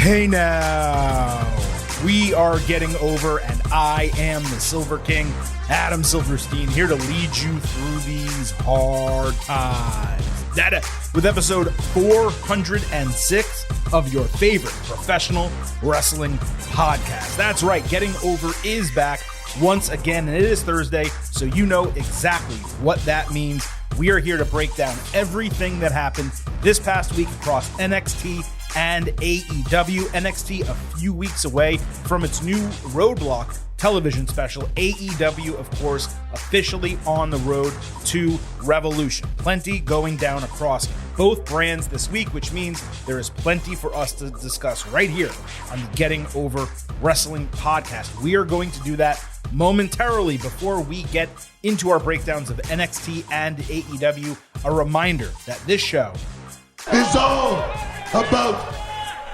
Hey now, we are getting over, and I am the Silver King, Adam Silverstein, here to lead you through these hard times. With episode 406 of your favorite professional wrestling podcast. That's right, Getting Over is back once again, and it is Thursday, so you know exactly what that means. We are here to break down everything that happened this past week across NXT and AEW. NXT a few weeks away from its new Roadblock television special. AEW, of course, officially on the road to Revolution. Plenty going down across both brands this week, which means there is plenty for us to discuss right here on the Getting Over Wrestling podcast. We are going to do that momentarily before we get into our breakdowns of NXT and AEW. A reminder that this show is all about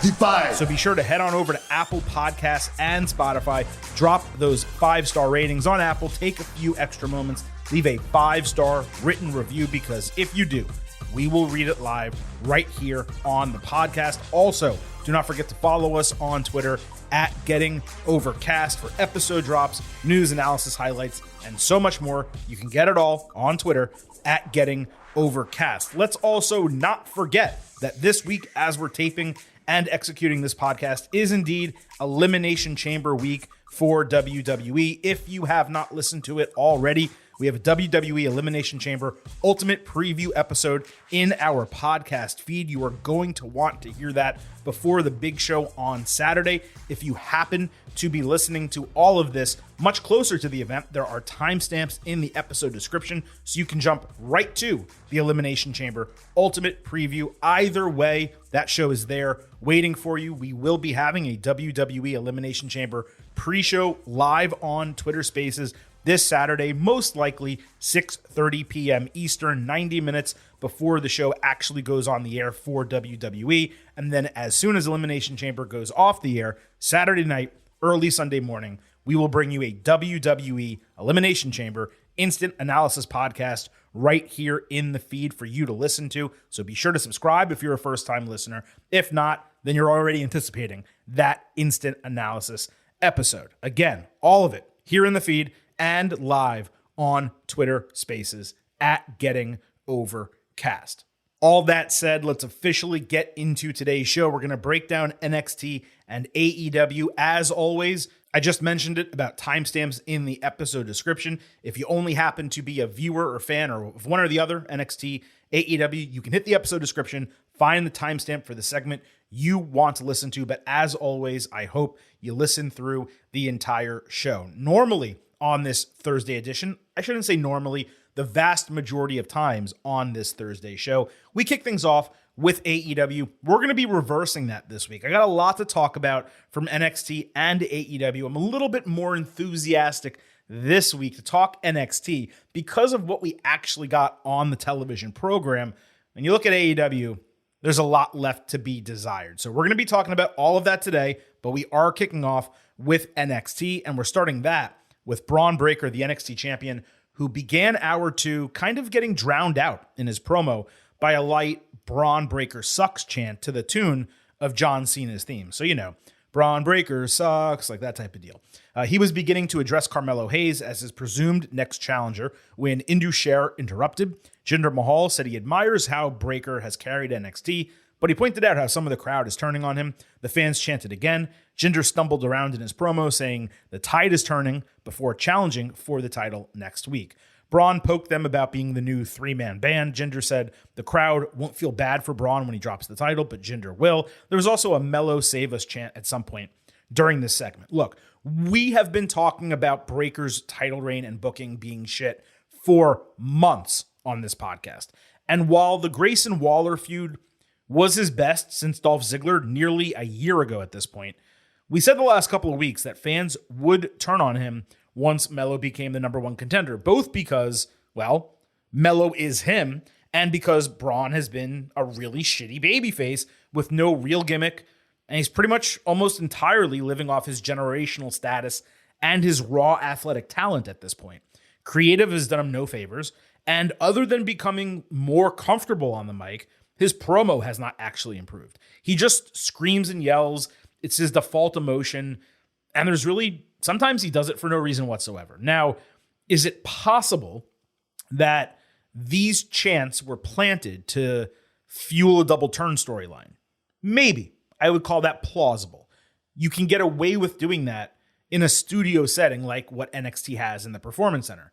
Defy. So be sure to head on over to Apple Podcasts and Spotify. Drop those 5-star ratings on Apple. Take a few extra moments. Leave a 5-star written review, because if you do, we will read it live right here on the podcast. Also, do not forget to follow us on Twitter at Getting Overcast for episode drops, news, analysis, highlights, and so much more. You can get it all on Twitter at Getting Overcast. Let's also not forget that this week, as we're taping and executing this podcast, is indeed Elimination Chamber week for WWE. If you have not listened to it already, we have a WWE Elimination Chamber Ultimate Preview episode in our podcast feed. You are going to want to hear that before the big show on Saturday. If you happen to be listening to all of this much closer to the event, there are timestamps in the episode description, so you can jump right to the Elimination Chamber Ultimate Preview. Either way, that show is there waiting for you. We will be having a WWE Elimination Chamber pre-show live on Twitter Spaces this Saturday, most likely 6:30 p.m. Eastern, 90 minutes before the show actually goes on the air for WWE. And then as soon as Elimination Chamber goes off the air, Saturday night, early Sunday morning, we will bring you a WWE Elimination Chamber instant analysis podcast right here in the feed for you to listen to. So be sure to subscribe if you're a first-time listener. If not, then you're already anticipating that instant analysis episode. Again, all of it here in the feed and live on Twitter Spaces at Getting Overcast. All that said, let's officially get into today's show. We're going to break down NXT and AEW. As always, I just mentioned it about timestamps in the episode description. If you only happen to be a viewer or fan or one or the other, NXT, AEW, you can hit the episode description, find the timestamp for the segment you want to listen to. But as always, I hope you listen through the entire show. Normally, on this Thursday edition, I shouldn't say normally, the vast majority of times on this Thursday show, we kick things off with AEW. We're going to be reversing that this week. I got a lot to talk about from NXT and AEW. I'm a little bit more enthusiastic this week to talk NXT because of what we actually got on the television program. When you look at AEW, there's a lot left to be desired. So we're going to be talking about all of that today, but we are kicking off with NXT, and we're starting that with Bron Breakker, the NXT champion, who began hour two kind of getting drowned out in his promo by a light Bron Breakker sucks chant to the tune of John Cena's theme. So, you know, Bron Breakker sucks, like that type of deal. He was beginning to address Carmelo Hayes as his presumed next challenger when Indus Sher interrupted. Jinder Mahal said he admires how Breakker has carried NXT, but he pointed out how some of the crowd is turning on him. The fans chanted again. Jinder stumbled around in his promo saying the tide is turning before challenging for the title next week. Braun poked them about being the new three-man band. Jinder said the crowd won't feel bad for Braun when he drops the title, but Jinder will. There was also a Mello Save Us chant at some point during this segment. Look, we have been talking about Breakker's title reign and booking being shit for months on this podcast. And while the Grayson Waller feud was his best since Dolph Ziggler nearly a year ago at this point, we said the last couple of weeks that fans would turn on him once Mello became the number one contender, both because, well, Mello is him, and because Braun has been a really shitty babyface with no real gimmick, and he's pretty much almost entirely living off his generational status and his raw athletic talent at this point. Creative has done him no favors, and other than becoming more comfortable on the mic, his promo has not actually improved. He just screams and yells. It's his default emotion. And there's really, sometimes he does it for no reason whatsoever. Now, is it possible that these chants were planted to fuel a double turn storyline? Maybe. I would call that plausible. You can get away with doing that in a studio setting like what NXT has in the Performance Center.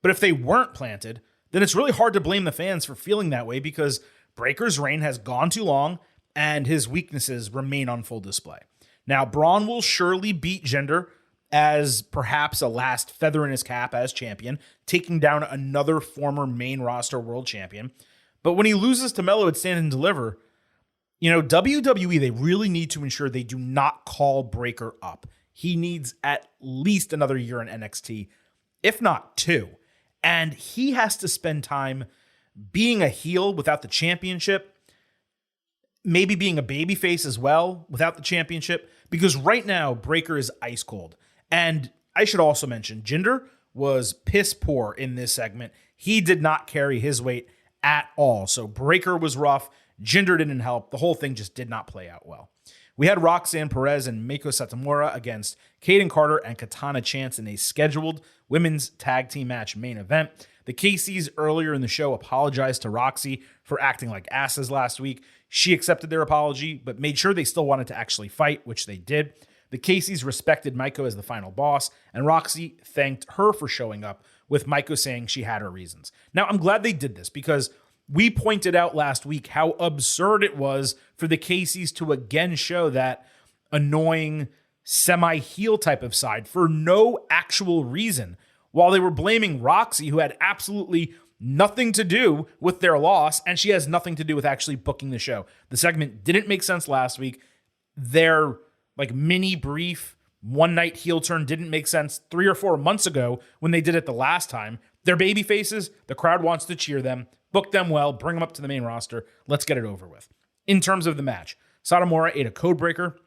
But if they weren't planted, then it's really hard to blame the fans for feeling that way because Breakker's reign has gone too long and his weaknesses remain on full display. Now, Braun will surely beat Jinder as perhaps a last feather in his cap as champion, taking down another former main roster world champion. But when he loses to Melo at Stand and Deliver, WWE, they really need to ensure they do not call Breakker up. He needs at least another year in NXT, if not 2. And he has to spend time being a heel without the championship, maybe being a babyface as well without the championship, because right now Breakker is ice cold. And I should also mention, Jinder was piss poor in this segment. He did not carry his weight at all. So Breakker was rough. Jinder didn't help. The whole thing just did not play out well. We had Roxanne Perez and Meiko Satomura against Kaden Carter and Katana Chance in a scheduled women's tag team match main event. The Casey's earlier in the show apologized to Roxy for acting like asses last week. She accepted their apology, but made sure they still wanted to actually fight, which they did. The Casey's respected Meiko as the final boss, and Roxy thanked her for showing up, with Meiko saying she had her reasons. Now, I'm glad they did this because we pointed out last week how absurd it was for the Casey's to again show that annoying semi-heel type of side for no actual reason, while they were blaming Roxy, who had absolutely nothing to do with their loss, and she has nothing to do with actually booking the show. The segment didn't make sense last week. Their mini brief one night heel turn didn't make sense 3 or 4 months ago when they did it the last time. They're baby faces. The crowd wants to cheer them. Book them well. Bring them up to the main roster. Let's get it over with. In terms of the match, Satomura ate a code breaker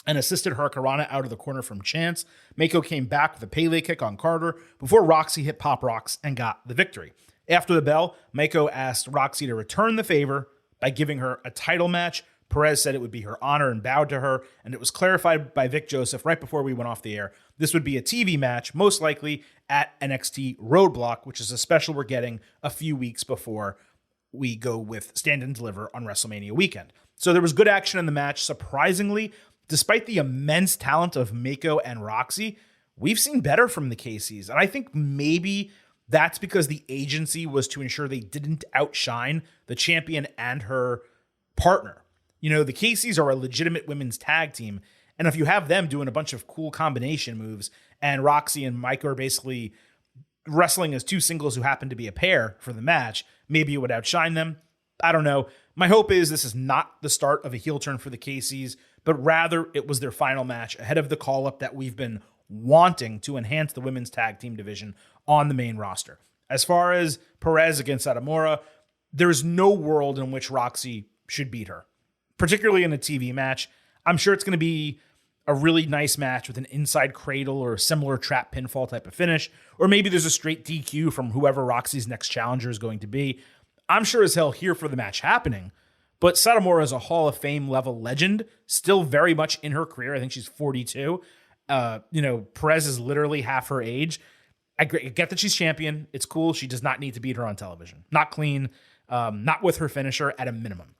and assisted Hurricanrana out of the corner from Chance. Meiko came back with a Pele kick on Carter before Roxy hit Pop Rocks and got the victory. After the bell, Meiko asked Roxy to return the favor by giving her a title match. Perez said it would be her honor and bowed to her, and it was clarified by Vic Joseph right before we went off the air. This would be a TV match, most likely at NXT Roadblock, which is a special we're getting a few weeks before we go with Stand and Deliver on WrestleMania weekend. So there was good action in the match. Surprisingly, despite the immense talent of Meiko and Roxy, we've seen better from the Casey's, and I think maybe that's because the agency was to ensure they didn't outshine the champion and her partner. The Casey's are a legitimate women's tag team, and if you have them doing a bunch of cool combination moves, and Roxy and Meiko are basically wrestling as two singles who happen to be a pair for the match, maybe it would outshine them. I don't know. My hope is this is not the start of a heel turn for the Casey's, but rather it was their final match ahead of the call-up that we've been wanting to enhance the women's tag team division on the main roster. As far as Perez against Satomura, there's no world in which Roxy should beat her, particularly in a TV match. I'm sure it's going to be a really nice match with an inside cradle or a similar trap pinfall type of finish, or maybe there's a straight DQ from whoever Roxy's next challenger is going to be. I'm sure as hell here for the match happening, but Satomura is a Hall of Fame level legend, still very much in her career. I think she's 42. Perez is literally half her age. I get that she's champion. It's cool. She does not need to beat her on television. Not clean, not with her finisher at a minimum.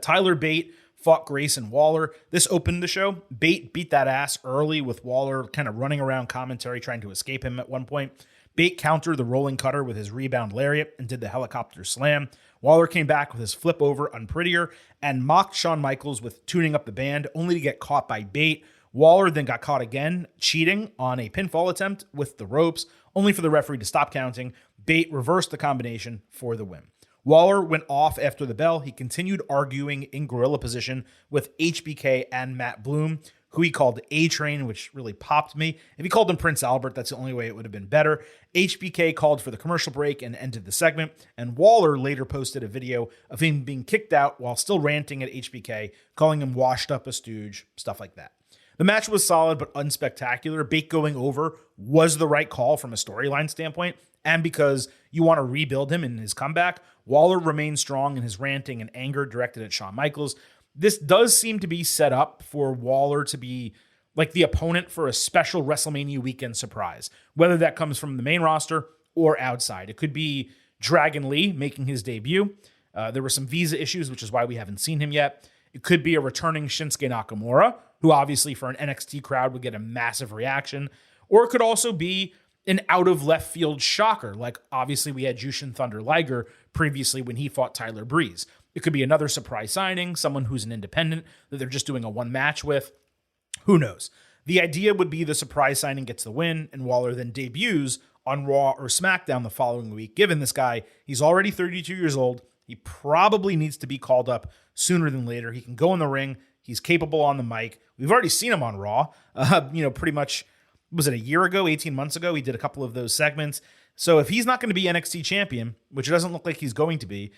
Tyler Bate fought Grayson Waller. This opened the show. Bate beat that ass early with Waller kind of running around commentary trying to escape him at one point. Bate countered the rolling cutter with his rebound lariat and did the helicopter slam. Waller came back with his flip over unprettier and mocked Shawn Michaels with tuning up the band, only to get caught by Bate. Waller then got caught again, cheating on a pinfall attempt with the ropes, only for the referee to stop counting. Bate reversed the combination for the win. Waller went off after the bell. He continued arguing in gorilla position with HBK and Matt Bloom, who he called A-Train, which really popped me. If he called him Prince Albert, that's the only way it would have been better. HBK called for the commercial break and ended the segment, and Waller later posted a video of him being kicked out while still ranting at HBK, calling him washed up a stooge, stuff like that. The match was solid but unspectacular. Bate going over was the right call from a storyline standpoint, and because you want to rebuild him in his comeback, Waller remained strong in his ranting and anger directed at Shawn Michaels. this does seem to be set up for Waller to be like the opponent for a special WrestleMania weekend surprise, whether that comes from the main roster or outside. It could be Dragon Lee making his debut. There were some visa issues, which is why we haven't seen him yet. It could be a returning Shinsuke Nakamura, who obviously for an NXT crowd would get a massive reaction. Or it could also be an out of left field shocker, like obviously we had Jushin Thunder Liger previously when he fought Tyler Breeze. It could be another surprise signing, someone who's an independent that they're just doing a one match with. Who knows? The idea would be the surprise signing gets the win, and Waller then debuts on Raw or SmackDown the following week. Given this guy, he's already 32 years old. He probably needs to be called up sooner than later. He can go in the ring. He's capable on the mic. We've already seen him on Raw. Pretty much, was it a year ago, 18 months ago? He did a couple of those segments. So if he's not going to be NXT champion, which it doesn't look like he's going to be,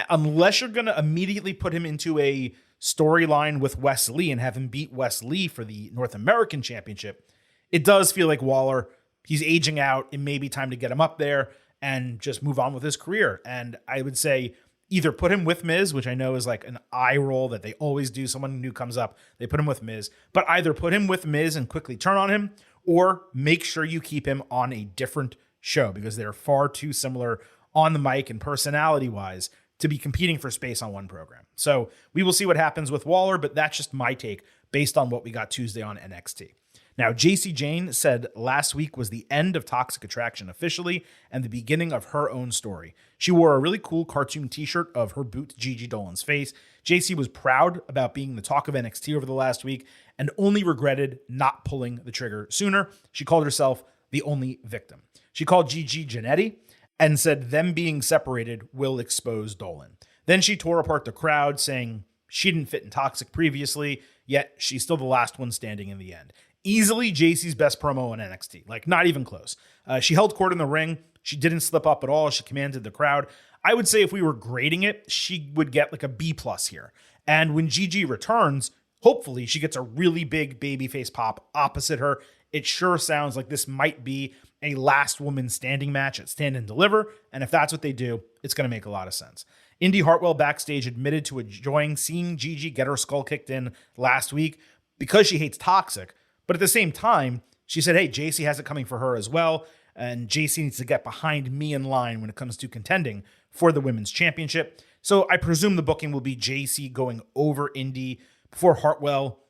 unless you're going to immediately put him into a storyline with Wes Lee and have him beat Wes Lee for the North American Championship, it does feel like Waller, he's aging out. It may be time to get him up there and just move on with his career. And I would say either put him with Miz, which I know is like an eye roll that they always do. Someone new comes up, they put him with Miz. But either put him with Miz and quickly turn on him, or make sure you keep him on a different show because they're far too similar on the mic and personality-wise to be competing for space on one program. So we will see what happens with Waller, but that's just my take based on what we got Tuesday on NXT. Now, JC Jane said last week was the end of Toxic Attraction officially and the beginning of her own story. She wore a really cool cartoon t-shirt of her boot Gigi Dolan's face. JC was proud about being the talk of NXT over the last week and only regretted not pulling the trigger sooner. She called herself the only victim. She called Gigi Janetti and said them being separated will expose Dolan. Then she tore apart the crowd, saying she didn't fit in Toxic previously, yet she's still the last one standing in the end. Easily JC's best promo on NXT, like not even close. She held court in the ring. She didn't slip up at all. She commanded the crowd. I would say if we were grading it, she would get like a B+ here. And when Gigi returns, hopefully she gets a really big babyface pop opposite her. It sure sounds like this might be a last woman standing match at Stand and Deliver. And if that's what they do, it's going to make a lot of sense. Indy Hartwell backstage admitted to enjoying seeing Gigi get her skull kicked in last week because she hates Toxic. But at the same time, she said, hey, JC has it coming for her as well. And JC needs to get behind me in line when it comes to contending for the women's championship. So I presume the booking will be JC going over Indy before Hartwell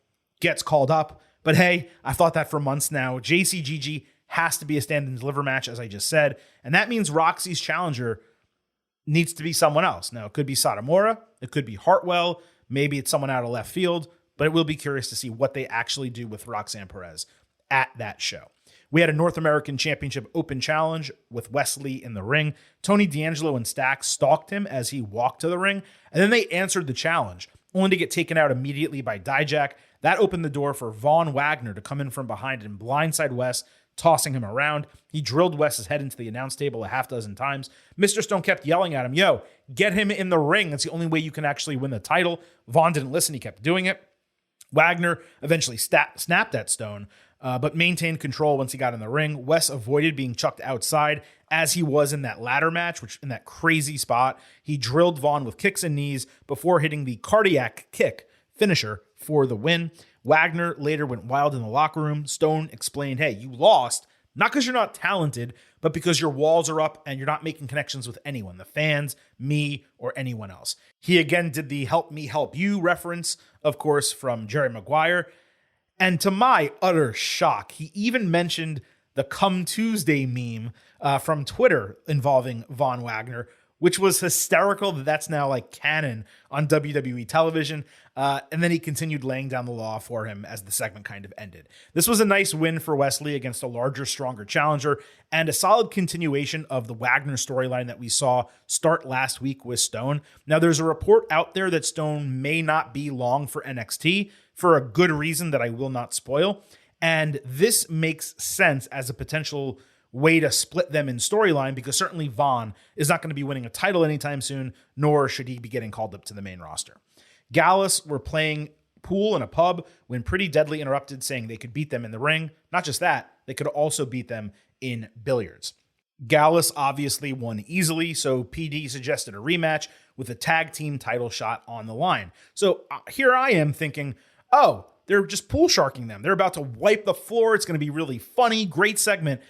gets called up. But hey, I've thought that for months now. JC Gigi has to be a stand and deliver match, as I just said. And that means Roxy's challenger needs to be someone else. Now, it could be Satomura. It could be Hartwell. Maybe it's someone out of left field. But it will be curious to see what they actually do with Roxanne Perez at that show. We had a North American Championship Open Challenge with Wesley in the ring. Tony D'Angelo and Stax stalked him as he walked to the ring, and then they answered the challenge, only to get taken out immediately by Dijak. That opened the door for Von Wagner to come in from behind and blindside Wes, tossing him around. He drilled Wes's head into the announce table a half dozen times. Mr. Stone kept yelling at him, yo, get him in the ring. That's the only way you can actually win the title. Von didn't listen. He kept doing it. Wagner eventually snapped at Stone, but maintained control once he got in the ring. Wes avoided being chucked outside as he was in that ladder match, which in that crazy spot, he drilled Vaughn with kicks and knees before hitting the cardiac kick finisher for the win. Wagner later went wild in the locker room. Stone explained, hey, you lost, not because you're not talented, but because your walls are up and you're not making connections with anyone, the fans, me, or anyone else. He again did the help me help you reference, of course, from Jerry Maguire. And to my utter shock, he even mentioned the Come Tuesday meme from Twitter involving Von Wagner, which was hysterical that that's now like canon on WWE television. And then he continued laying down the law for him as the segment kind of ended. This was a nice win for Wesley against a larger, stronger challenger and a solid continuation of the Wagner storyline that we saw start last week with Stone. Now, there's a report out there that Stone may not be long for NXT for a good reason that I will not spoil. And this makes sense as a potential way to split them in storyline because certainly Vaughn is not going to be winning a title anytime soon, nor should he be getting called up to the main roster. Gallus were playing pool in a pub when Pretty Deadly interrupted, saying they could beat them in the ring. Not just that, they could also beat them in billiards. Gallus obviously won easily, so PD suggested a rematch with a tag team title shot on the line. So here I am thinking, oh, they're just pool sharking them. They're about to wipe the floor. It's going to be really funny, great segment.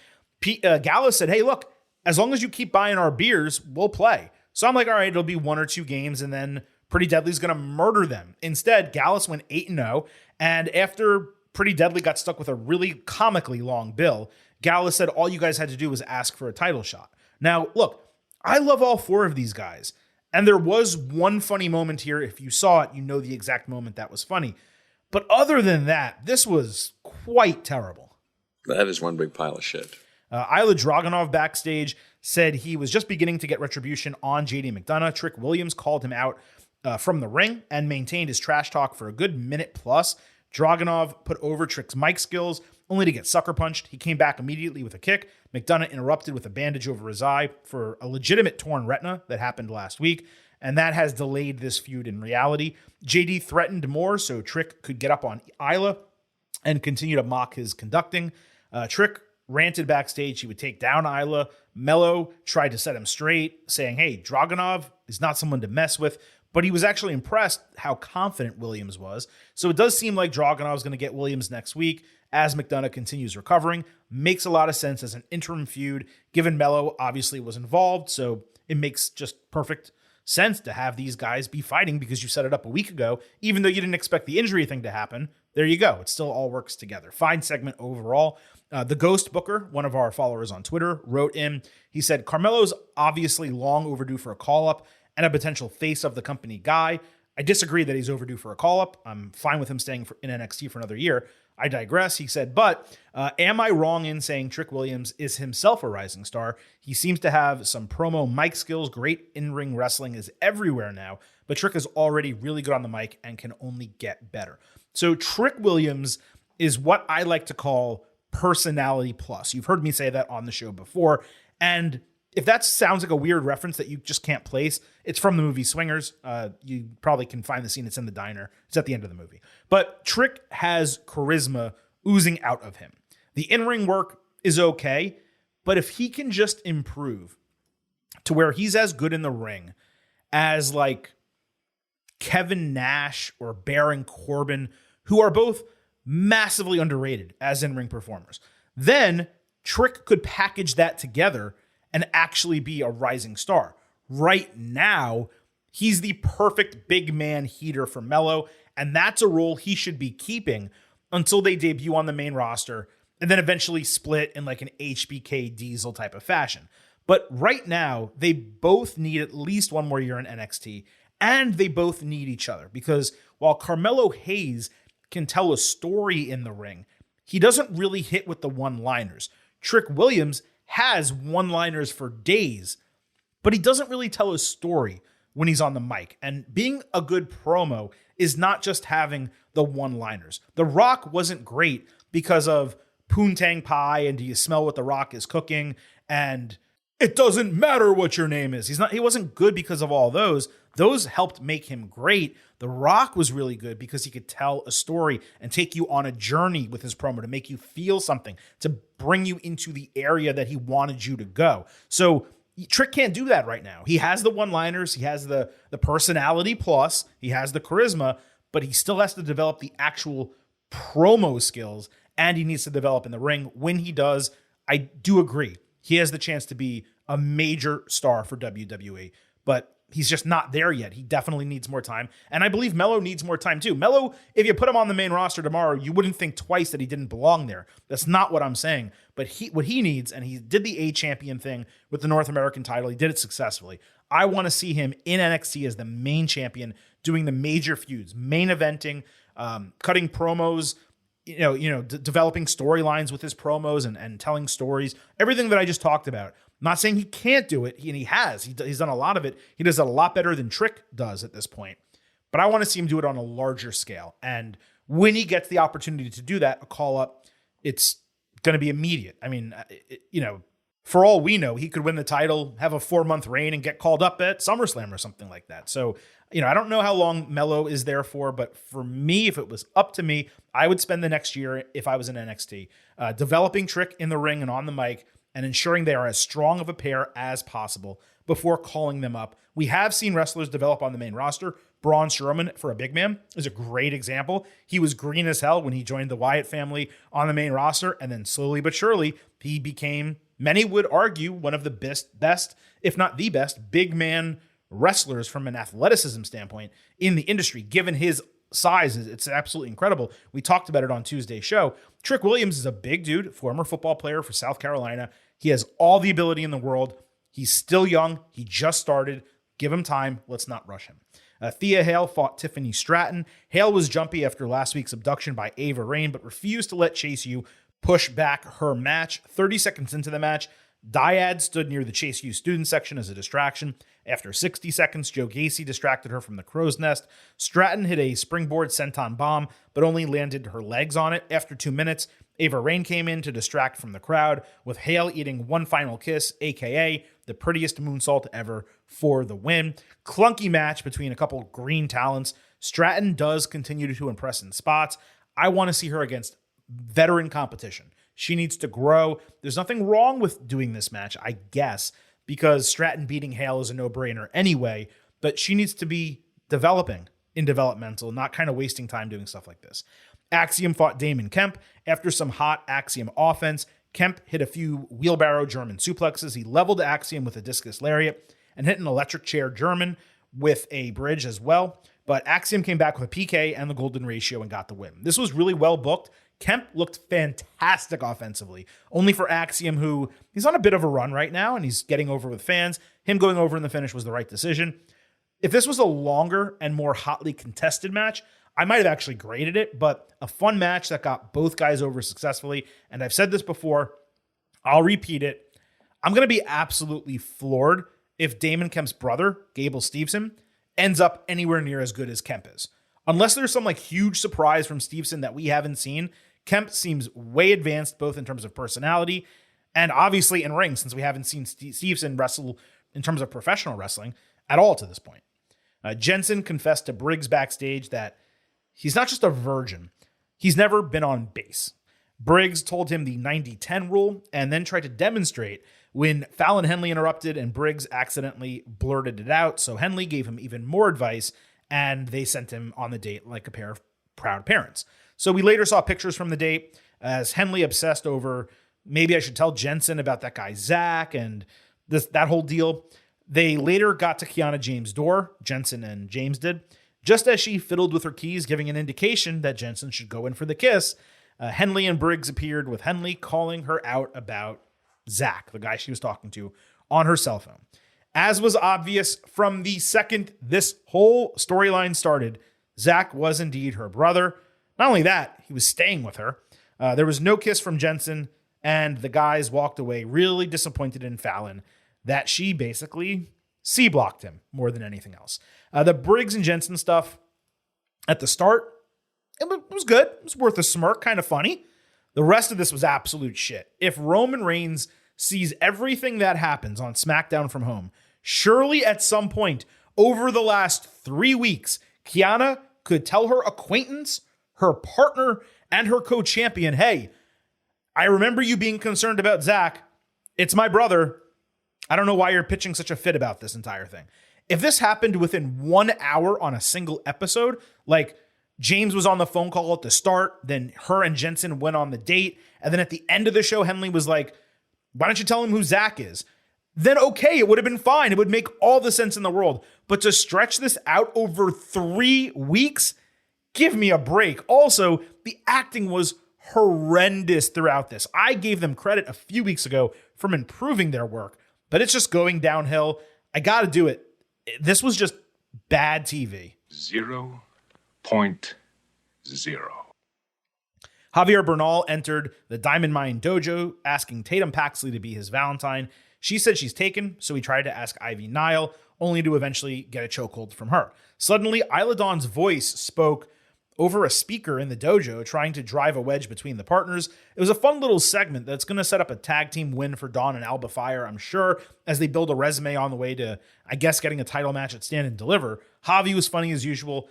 Gallus said, hey, look, as long as you keep buying our beers, we'll play. So I'm like, all right, it'll be 1 or 2 games, and then Pretty Deadly's going to murder them. Instead, Gallus went 8-0, and after Pretty Deadly got stuck with a really comically long bill, Gallus said all you guys had to do was ask for a title shot. Now, look, I love all 4 of these guys, and there was one funny moment here. If you saw it, you know the exact moment that was funny. But other than that, this was quite terrible. That is one big pile of shit. Ilya Dragunov backstage said he was just beginning to get retribution on JD McDonough. Trick Williams called him out from the ring and maintained his trash talk for a good minute plus. Dragunov put over Trick's mic skills, only to get sucker punched. He came back immediately with a kick. McDonough interrupted with a bandage over his eye for a legitimate torn retina that happened last week, and that has delayed this feud in reality. JD threatened more so Trick could get up on Ilya and continue to mock his conducting. Trick ranted backstage he would take down Ilya. Mello tried to set him straight, saying, hey, Dragunov is not someone to mess with, but he was actually impressed how confident Williams was. So it does seem like Dragunov is going to get Williams next week as McDonough continues recovering. Makes a lot of sense as an interim feud, given Mello obviously was involved, so it makes just perfect sense to have these guys be fighting because you set it up a week ago, even though you didn't expect the injury thing to happen. There you go. It still all works together. Fine segment overall. The Ghost Booker, one of our followers on Twitter, wrote in, he said, Carmelo's obviously long overdue for a call-up and a potential face of the company guy. I disagree that he's overdue for a call-up. I'm fine with him staying in NXT for another year. I digress. He said, but am I wrong in saying Trick Williams is himself a rising star? He seems to have some promo mic skills. Great in-ring wrestling is everywhere now, but Trick is already really good on the mic and can only get better. So Trick Williams is what I like to call personality plus. You've heard me say that on the show before. And if that sounds like a weird reference that you just can't place, it's from the movie Swingers. You probably can find the scene. It's in the diner. It's at the end of the movie. But Trick has charisma oozing out of him. The in-ring work is okay, but if he can just improve to where he's as good in the ring as like Kevin Nash or Baron Corbin, who are both massively underrated as in-ring performers, then Trick could package that together and actually be a rising star. Right now, he's the perfect big man heater for Mello, and that's a role he should be keeping until they debut on the main roster and then eventually split in like an HBK Diesel type of fashion. But right now, they both need at least one more year in NXT, and they both need each other because while Carmelo Hayes can tell a story in the ring, he doesn't really hit with the one-liners. Trick Williams has one-liners for days, but he doesn't really tell a story when he's on the mic. And being a good promo is not just having the one-liners. The Rock wasn't great because of Poontang Pie and Do You Smell What the Rock Is Cooking and It Doesn't Matter What Your Name Is. He wasn't good because of all those. Those helped make him great. The Rock was really good because he could tell a story and take you on a journey with his promo to make you feel something, to bring you into the area that he wanted you to go. So Trick can't do that right now. He has the one-liners, he has the personality plus, he has the charisma, but he still has to develop the actual promo skills, and he needs to develop in the ring. When he does, I do agree, he has the chance to be a major star for WWE, but he's just not there yet. He definitely needs more time. And I believe Mello needs more time too. Mello, if you put him on the main roster tomorrow, you wouldn't think twice that he didn't belong there. That's not what I'm saying. But what he needs, and he did the A champion thing with the North American title. He did it successfully. I want to see him in NXT as the main champion, doing the major feuds, main eventing, cutting promos, developing storylines with his promos and telling stories. Everything that I just talked about. I'm not saying he can't do it, and he has. He's done a lot of it. He does it a lot better than Trick does at this point. But I want to see him do it on a larger scale. And when he gets the opportunity to do that, a call-up, it's going to be immediate. I mean, for all we know, he could win the title, have a 4-month reign, and get called up at SummerSlam or something like that. So, I don't know how long Mello is there for, but for me, if it was up to me, I would spend the next year, if I was in NXT, developing Trick in the ring and on the mic, and ensuring they are as strong of a pair as possible before calling them up. We have seen wrestlers develop on the main roster. Braun Strowman, for a big man, is a great example. He was green as hell when he joined the Wyatt family on the main roster, and then slowly but surely, he became, many would argue, one of the best, if not the best, big man wrestlers from an athleticism standpoint in the industry. Given his size, it's absolutely incredible. We talked about it on Tuesday's show. Trick Williams is a big dude, former football player for South Carolina. He has all the ability in the world. He's still young. He just started. Give him time. Let's not rush him. Thea Hale fought Tiffany Stratton. Hale was jumpy after last week's abduction by Ava Raine, but refused to let Chase U push back her match. 30 seconds into the match, Dyad stood near the Chase U student section as a distraction. After 60 seconds, Joe Gacy distracted her from the crow's nest. Stratton hit a springboard senton bomb, but only landed her legs on it. After 2 minutes, Ava Raine came in to distract from the crowd, with Hale eating one final kiss, aka the prettiest moonsault ever, for the win. Clunky match between a couple green talents. Stratton does continue to impress in spots. I want to see her against veteran competition. She needs to grow. There's nothing wrong with doing this match, I guess, because Stratton beating Hale is a no-brainer anyway, but she needs to be developing in developmental, not kind of wasting time doing stuff like this. Axiom fought Damon Kemp. After some hot Axiom offense, Kemp hit a few wheelbarrow German suplexes. He leveled Axiom with a discus lariat and hit an electric chair German with a bridge as well. But Axiom came back with a PK and the golden ratio and got the win. This was really well booked. Kemp looked fantastic offensively, only for Axiom, who he's on a bit of a run right now and he's getting over with fans. Him going over in the finish was the right decision. If this was a longer and more hotly contested match, I might have actually graded it, but a fun match that got both guys over successfully. And I've said this before, I'll repeat it. I'm going to be absolutely floored if Damon Kemp's brother, Gable Steveson, ends up anywhere near as good as Kemp is. Unless there's some huge surprise from Steveson that we haven't seen, Kemp seems way advanced both in terms of personality and obviously in ring, since we haven't seen Steveson wrestle in terms of professional wrestling at all to this point. Jensen confessed to Briggs backstage that he's not just a virgin, he's never been on base. Briggs told him the 90-10 rule and then tried to demonstrate when Fallon Henley interrupted and Briggs accidentally blurted it out. So Henley gave him even more advice and they sent him on the date like a pair of proud parents. So we later saw pictures from the date as Henley obsessed over, maybe I should tell Jensen about that guy Zach and that whole deal. They later got to Kiana James' door, Jensen and James did, just as she fiddled with her keys, giving an indication that Jensen should go in for the kiss. Henley and Briggs appeared, with Henley calling her out about Zach, the guy she was talking to, on her cell phone. As was obvious from the second this whole storyline started, Zach was indeed her brother. Not only that, he was staying with her. There was no kiss from Jensen, and the guys walked away really disappointed in Fallon that she basically C-blocked him more than anything else. The Briggs and Jensen stuff at the start, it was good. It was worth a smirk, kind of funny. The rest of this was absolute shit. If Roman Reigns sees everything that happens on SmackDown from home, surely at some point over the last 3 weeks, Kiana could tell her acquaintance, her partner, and her co-champion, hey, I remember you being concerned about Zach. It's my brother. I don't know why you're pitching such a fit about this entire thing. If this happened within 1 hour on a single episode, like James was on the phone call at the start, then her and Jensen went on the date, and then at the end of the show, Henley was like, why don't you tell him who Zach is? Then okay, it would have been fine. It would make all the sense in the world. But to stretch this out over 3 weeks, give me a break. Also, the acting was horrendous throughout this. I gave them credit a few weeks ago from improving their work, but it's just going downhill. I got to do it. This was just bad TV. 0.0. Javier Bernal entered the Diamond Mine dojo, asking Tatum Paxley to be his Valentine. She said she's taken, so he tried to ask Ivy Nile, only to eventually get a chokehold from her. Suddenly, Isla Dawn's voice spoke over a speaker in the dojo, trying to drive a wedge between the partners. It was a fun little segment that's going to set up a tag team win for Dawn and Alba Fire, I'm sure, as they build a resume on the way to, I guess, getting a title match at Stand and Deliver. Javi was funny as usual,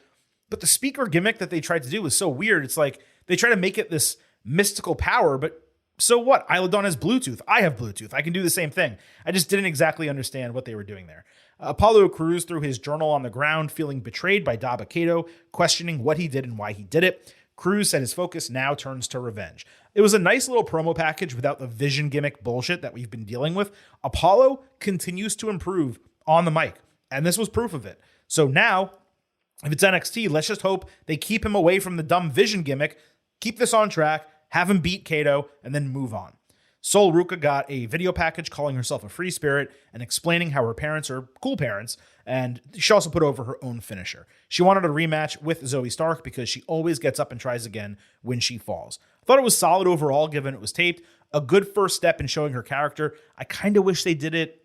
but the speaker gimmick that they tried to do was so weird. It's like they try to make it this mystical power, but So what? Isla Dawn has Bluetooth. I have Bluetooth. I can do the same thing. I just didn't exactly understand what they were doing there. Apollo Crews threw his journal on the ground, feeling betrayed by Daba Kato, questioning what he did and why he did it. Crews said his focus now turns to revenge. It was a nice little promo package without the vision gimmick bullshit that we've been dealing with. Apollo continues to improve on the mic, and this was proof of it. So now, if it's NXT, let's just hope they keep him away from the dumb vision gimmick, keep this on track, have him beat Kato, and then move on. Sol Ruka got a video package calling herself a free spirit and explaining how her parents are cool parents, and she also put over her own finisher. She wanted a rematch with Zoe Stark because she always gets up and tries again when she falls. I thought it was solid overall given it was taped. A good first step in showing her character. I kind of wish they did it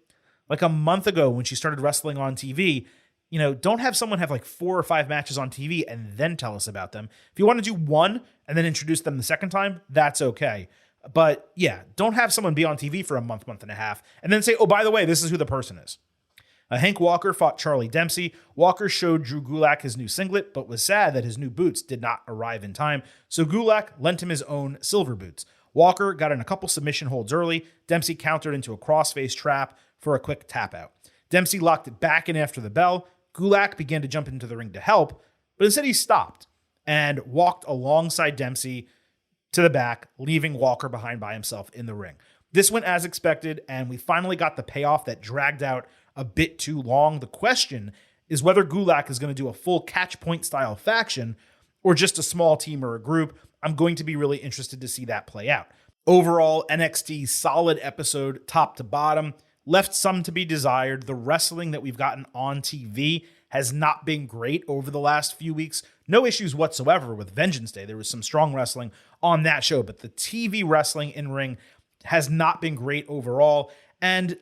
like a month ago when she started wrestling on TV. You know, don't have someone have like 4 or 5 matches on TV and then tell us about them. If you want to do one and then introduce them the second time, that's okay. But yeah, don't have someone be on TV for a month and a half, and then say, oh, by the way, this is who the person is. Hank Walker fought Charlie Dempsey. Walker showed Drew Gulak his new singlet, but was sad that his new boots did not arrive in time, so Gulak lent him his own silver boots. Walker got in a couple submission holds early. Dempsey countered into a crossface trap for a quick tap out. Dempsey locked it back in after the bell. Gulak began to jump into the ring to help, but instead he stopped and walked alongside Dempsey to the back, leaving Walker behind by himself in the ring. This went as expected, and we finally got the payoff that dragged out a bit too long. The question is whether Gulak is going to do a full catch point style faction or just a small team or a group. I'm going to be really interested to see that play out. Overall, NXT solid episode top to bottom, left some to be desired. The wrestling that we've gotten on TV has not been great over the last few weeks. No issues whatsoever with Vengeance Day. There was some strong wrestling on that show, but the TV wrestling in ring has not been great overall. And,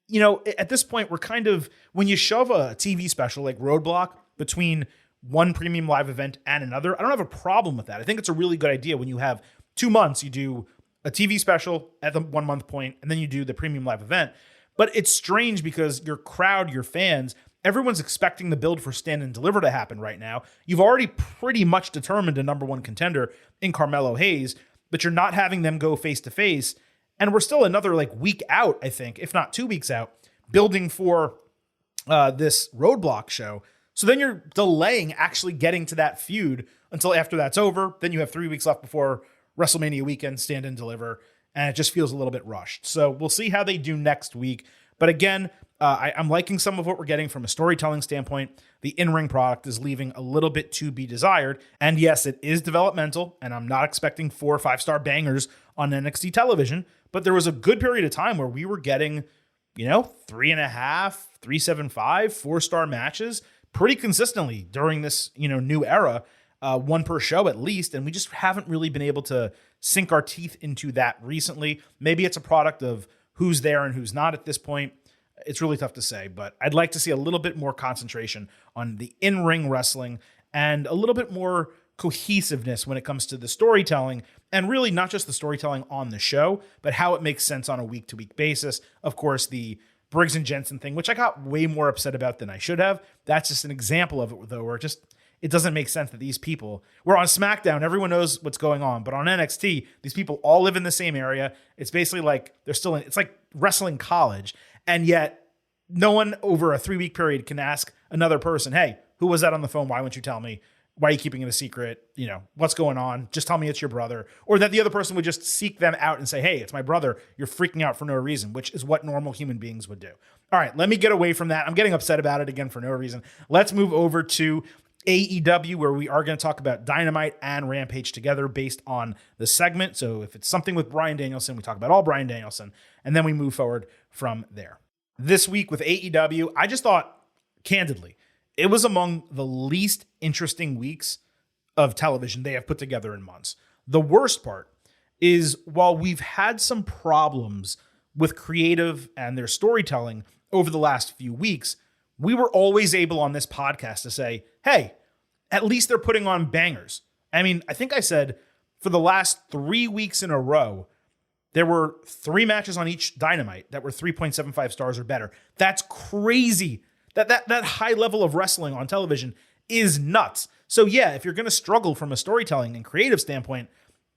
you know, at this point, we're kind of, when you shove a TV special like Roadblock between one premium live event and another, I don't have a problem with that. I think it's a really good idea. When you have 2 months, you do a TV special at the 1 month point, and then you do the premium live event. But it's strange because your crowd, your fans, everyone's expecting the build for Stand and Deliver to happen right now. You've already pretty much determined a number one contender in Carmelo Hayes, but you're not having them go face to face. And we're still another like week out, I think, if not 2 weeks out, building for this Roadblock show. So then you're delaying actually getting to that feud until after that's over. Then you have 3 weeks left before WrestleMania weekend, Stand and Deliver. And it just feels a little bit rushed. So we'll see how they do next week. But again, I'm liking some of what we're getting from a storytelling standpoint. The in-ring product is leaving a little bit to be desired. And yes, it is developmental, and I'm not expecting 4 or 5-star bangers on NXT television. But there was a good period of time where we were getting, 3.5, 3.75, 4-star matches pretty consistently during this, new era, 1 per show at least. And we just haven't really been able to sink our teeth into that recently. Maybe it's a product of who's there and who's not at this point. It's really tough to say, but I'd like to see a little bit more concentration on the in-ring wrestling and a little bit more cohesiveness when it comes to the storytelling, and really not just the storytelling on the show, but how it makes sense on a week-to-week basis. Of course, the Briggs and Jensen thing, which I got way more upset about than I should have. That's just an example of it, though, where it doesn't make sense that these people, we're on SmackDown, everyone knows what's going on, but on NXT, these people all live in the same area. It's basically like it's like wrestling college, and yet no one over a 3-week period can ask another person, hey, who was that on the phone? Why wouldn't you tell me? Why are you keeping it a secret? What's going on? Just tell me it's your brother. Or that the other person would just seek them out and say, hey, it's my brother. You're freaking out for no reason, which is what normal human beings would do. All right, let me get away from that. I'm getting upset about it again for no reason. Let's move over to AEW, where we are going to talk about Dynamite and Rampage together based on the segment. So if it's something with Bryan Danielson, we talk about all Bryan Danielson, and then we move forward from there. This week with AEW, I just thought, candidly, it was among the least interesting weeks of television they have put together in months. The worst part is, while we've had some problems with creative and their storytelling over the last few weeks, we were always able on this podcast to say, hey, at least they're putting on bangers. I mean, I think I said for the last 3 weeks in a row, there were 3 matches on each Dynamite that were 3.75 stars or better. That's crazy. That high level of wrestling on television is nuts. So yeah, if you're going to struggle from a storytelling and creative standpoint,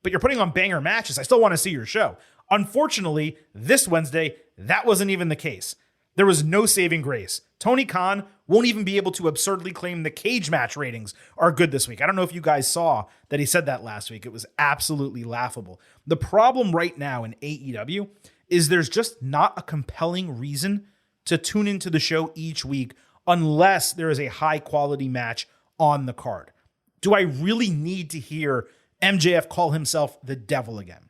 but you're putting on banger matches. I still want to see your show. Unfortunately, this Wednesday, that wasn't even the case. There was no saving grace. Tony Khan won't even be able to absurdly claim the cage match ratings are good this week. I don't know if you guys saw that he said that last week. It was absolutely laughable. The problem right now in AEW is there's just not a compelling reason to tune into the show each week unless there is a high quality match on the card. Do I really need to hear MJF call himself the devil again?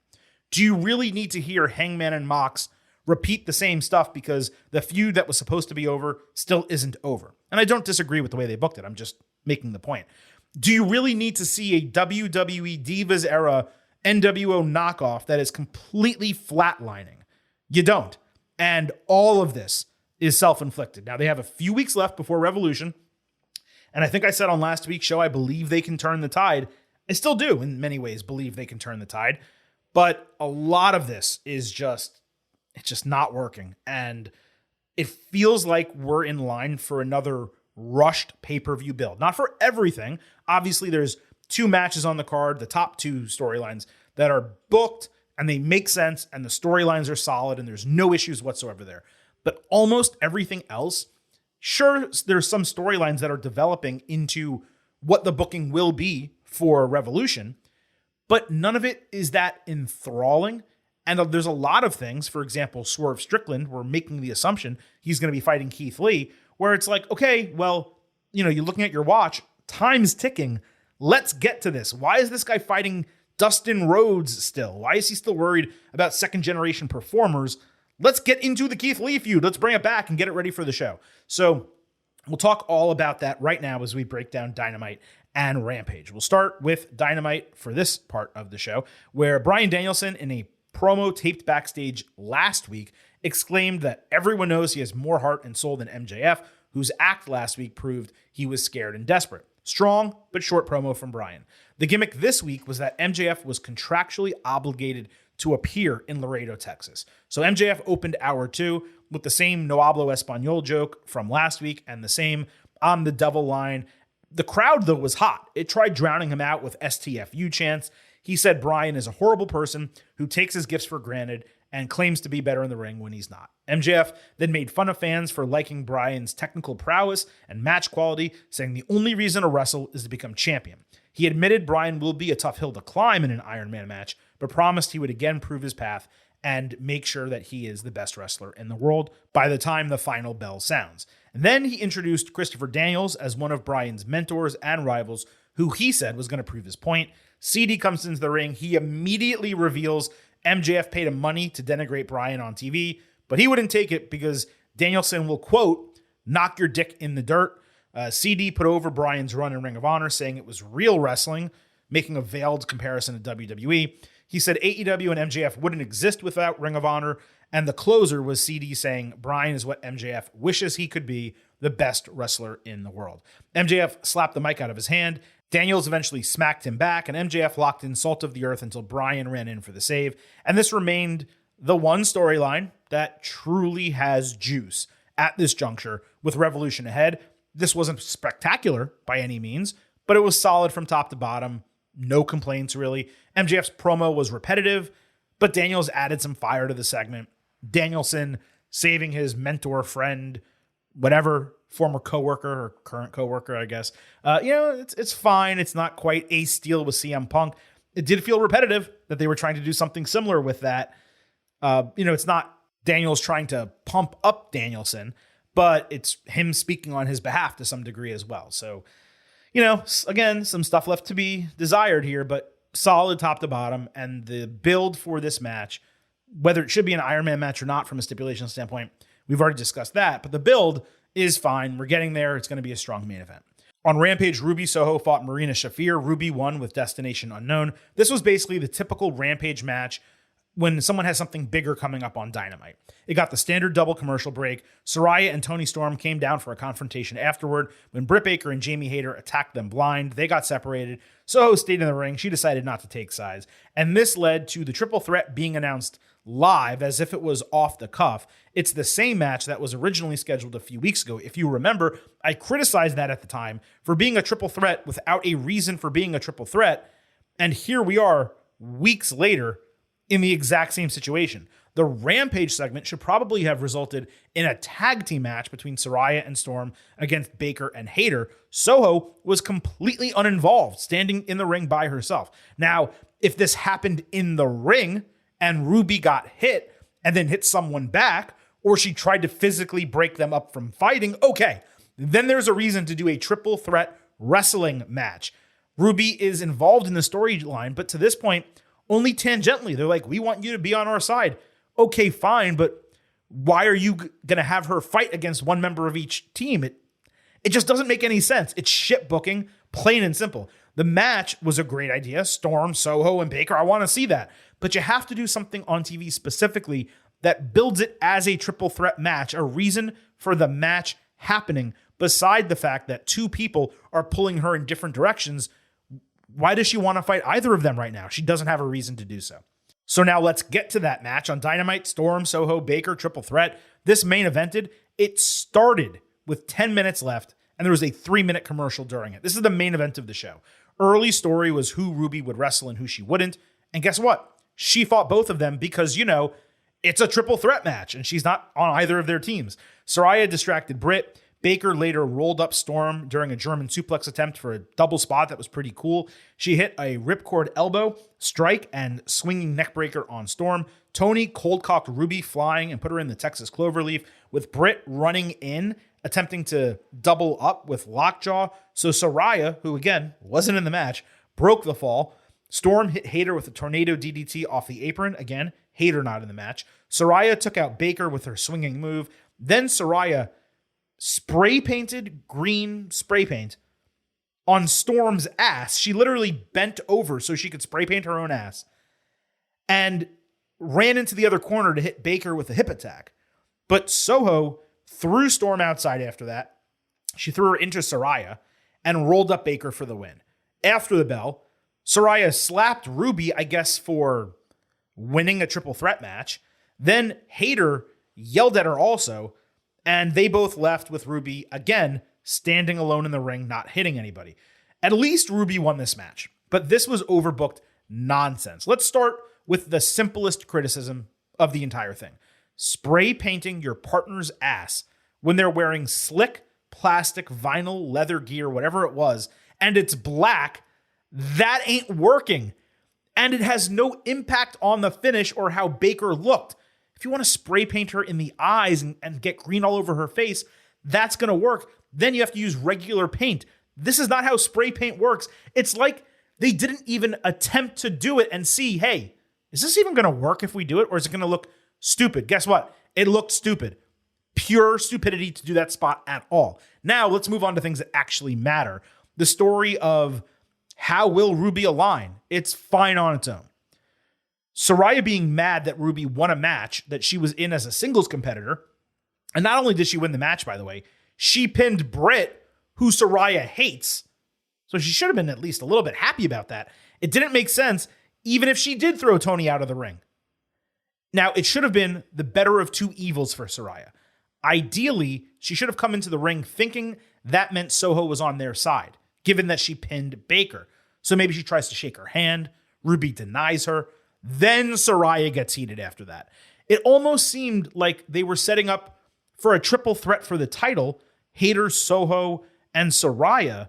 Do you really need to hear Hangman and Mox repeat the same stuff because the feud that was supposed to be over still isn't over? And I don't disagree with the way they booked it. I'm just making the point. Do you really need to see a WWE Divas era NWO knockoff that is completely flatlining? You don't. And all of this is self-inflicted. Now, they have a few weeks left before Revolution. And I think I said on last week's show, I believe they can turn the tide. I still do, in many ways, believe they can turn the tide. But a lot of this is it's just not working. And it feels like we're in line for another rushed pay-per-view build. Not for everything. Obviously, there's 2 matches on the card, the top 2 storylines that are booked, and they make sense, and the storylines are solid, and there's no issues whatsoever there. But almost everything else, sure, there's some storylines that are developing into what the booking will be for Revolution, but none of it is that enthralling. And there's a lot of things, for example, Swerve Strickland, we're making the assumption he's going to be fighting Keith Lee, where it's like, okay, well, you're looking at your watch, time's ticking. Let's get to this. Why is this guy fighting Dustin Rhodes still? Why is he still worried about second generation performers? Let's get into the Keith Lee feud. Let's bring it back and get it ready for the show. So we'll talk all about that right now as we break down Dynamite and Rampage. We'll start with Dynamite for this part of the show, where Bryan Danielson, in a promo taped backstage last week, exclaimed that everyone knows he has more heart and soul than MJF, whose act last week proved he was scared and desperate. Strong but short promo from Bryan. The gimmick this week was that MJF was contractually obligated to appear in Laredo, Texas. So MJF opened hour 2 with the same No Hablo Espanol joke from last week and the same I'm the devil line. The crowd, though, was hot. It tried drowning him out with STFU chants. He said Bryan is a horrible person who takes his gifts for granted and claims to be better in the ring when he's not. MJF then made fun of fans for liking Bryan's technical prowess and match quality, saying the only reason to wrestle is to become champion. He admitted Bryan will be a tough hill to climb in an Iron Man match, but promised he would again prove his path and make sure that he is the best wrestler in the world by the time the final bell sounds. And then he introduced Christopher Daniels as one of Bryan's mentors and rivals, who he said was going to prove his point. CD comes into the ring. He immediately reveals MJF paid him money to denigrate Bryan on TV, but he wouldn't take it because Danielson will, quote, knock your dick in the dirt. CD put over Bryan's run in Ring of Honor, saying it was real wrestling, making a veiled comparison to WWE. He said AEW and MJF wouldn't exist without Ring of Honor, and the closer was CD saying Bryan is what MJF wishes he could be, the best wrestler in the world. MJF slapped the mic out of his hand. Daniels eventually smacked him back, and MJF locked in Salt of the Earth until Bryan ran in for the save. And this remained the one storyline that truly has juice at this juncture with Revolution ahead. This wasn't spectacular by any means, but it was solid from top to bottom. No complaints, really. MJF's promo was repetitive, but Daniels added some fire to the segment. Danielson saving his mentor, friend, whatever, former coworker or current coworker, I guess. It's fine. It's not quite Ace Steel with CM Punk. It did feel repetitive that they were trying to do something similar with that. It's not Daniels trying to pump up Danielson, but it's him speaking on his behalf to some degree as well. So, again, some stuff left to be desired here, but solid top to bottom. And the build for this match, whether it should be an Iron Man match or not from a stipulation standpoint, we've already discussed that, but the build is fine. We're getting there. It's going to be a strong main event. On Rampage, Ruby Soho fought Marina Shafir. Ruby won with Destination Unknown. This was basically the typical Rampage match when someone has something bigger coming up on Dynamite. It got the standard double commercial break. Saraya and Toni Storm came down for a confrontation afterward. When Britt Baker and Jamie Hayter attacked them blind, they got separated. Soho stayed in the ring. She decided not to take sides. And this led to the triple threat being announced live as if it was off the cuff. It's the same match that was originally scheduled a few weeks ago. If you remember, I criticized that at the time for being a triple threat without a reason for being a triple threat. And here we are weeks later in the exact same situation. The Rampage segment should probably have resulted in a tag team match between Saraya and Storm against Baker and Hayter. Soho was completely uninvolved, standing in the ring by herself. Now, if this happened in the ring and Ruby got hit and then hit someone back, or she tried to physically break them up from fighting, okay, then there's a reason to do a triple threat wrestling match. Ruby is involved in the storyline, but to this point, only tangentially. They're like, we want you to be on our side. Okay, fine, but why are you going to have her fight against one member of each team? It just doesn't make any sense. It's shit booking, plain and simple. The match was a great idea. Storm, Soho, and Baker, I want to see that. But you have to do something on TV specifically that builds it as a triple threat match, a reason for the match happening, beside the fact that two people are pulling her in different directions. Why does she want to fight either of them right now? She doesn't have a reason to do so. So now let's get to that match on Dynamite. Storm, Soho, Baker, triple threat. This main evented. It started with 10 minutes left, and there was a 3-minute commercial during it. This is the main event of the show. Early story was who Ruby would wrestle and who she wouldn't. And guess what? She fought both of them because, it's a triple threat match, and she's not on either of their teams. Saraya distracted Britt. Baker later rolled up Storm during a German suplex attempt for a double spot that was pretty cool. She hit a ripcord elbow, strike, and swinging neckbreaker on Storm. Tony cold-cocked Ruby flying and put her in the Texas Cloverleaf, with Britt running in, attempting to double up with lockjaw. So Saraya, who again wasn't in the match, broke the fall. Storm hit Hayter with a tornado DDT off the apron. Again, Hayter not in the match. Saraya took out Baker with her swinging move. Then Saraya spray painted green spray paint on Storm's ass. She literally bent over so she could spray paint her own ass and ran into the other corner to hit Baker with a hip attack. But Soho threw Storm outside after that. She threw her into Saraya and rolled up Baker for the win. After the bell, Saraya slapped Ruby, I guess, for winning a triple threat match. Then Hayter yelled at her also, and they both left with Ruby, again, standing alone in the ring, not hitting anybody. At least Ruby won this match, but this was overbooked nonsense. Let's start with the simplest criticism of the entire thing. Spray painting your partner's ass when they're wearing slick, plastic, vinyl, leather gear, whatever it was, and it's black, that ain't working. And it has no impact on the finish or how Baker looked. If you want to spray paint her in the eyes and get green all over her face, that's going to work. Then you have to use regular paint. This is not how spray paint works. It's like they didn't even attempt to do it and see, hey, is this even going to work if we do it? Or is it going to look stupid? Guess what? It looked stupid. Pure stupidity to do that spot at all. Now let's move on to things that actually matter. The story of how will Ruby align? It's fine on its own. Saraya being mad that Ruby won a match that she was in as a singles competitor. And not only did she win the match, by the way, she pinned Britt, who Saraya hates. So she should have been at least a little bit happy about that. It didn't make sense, even if she did throw Tony out of the ring. Now, it should have been the better of two evils for Saraya. Ideally, she should have come into the ring thinking that meant Soho was on their side, given that she pinned Baker. So maybe she tries to shake her hand. Ruby denies her. Then Saraya gets heated after that. It almost seemed like they were setting up for a triple threat for the title, Hayter, Soho, and Saraya,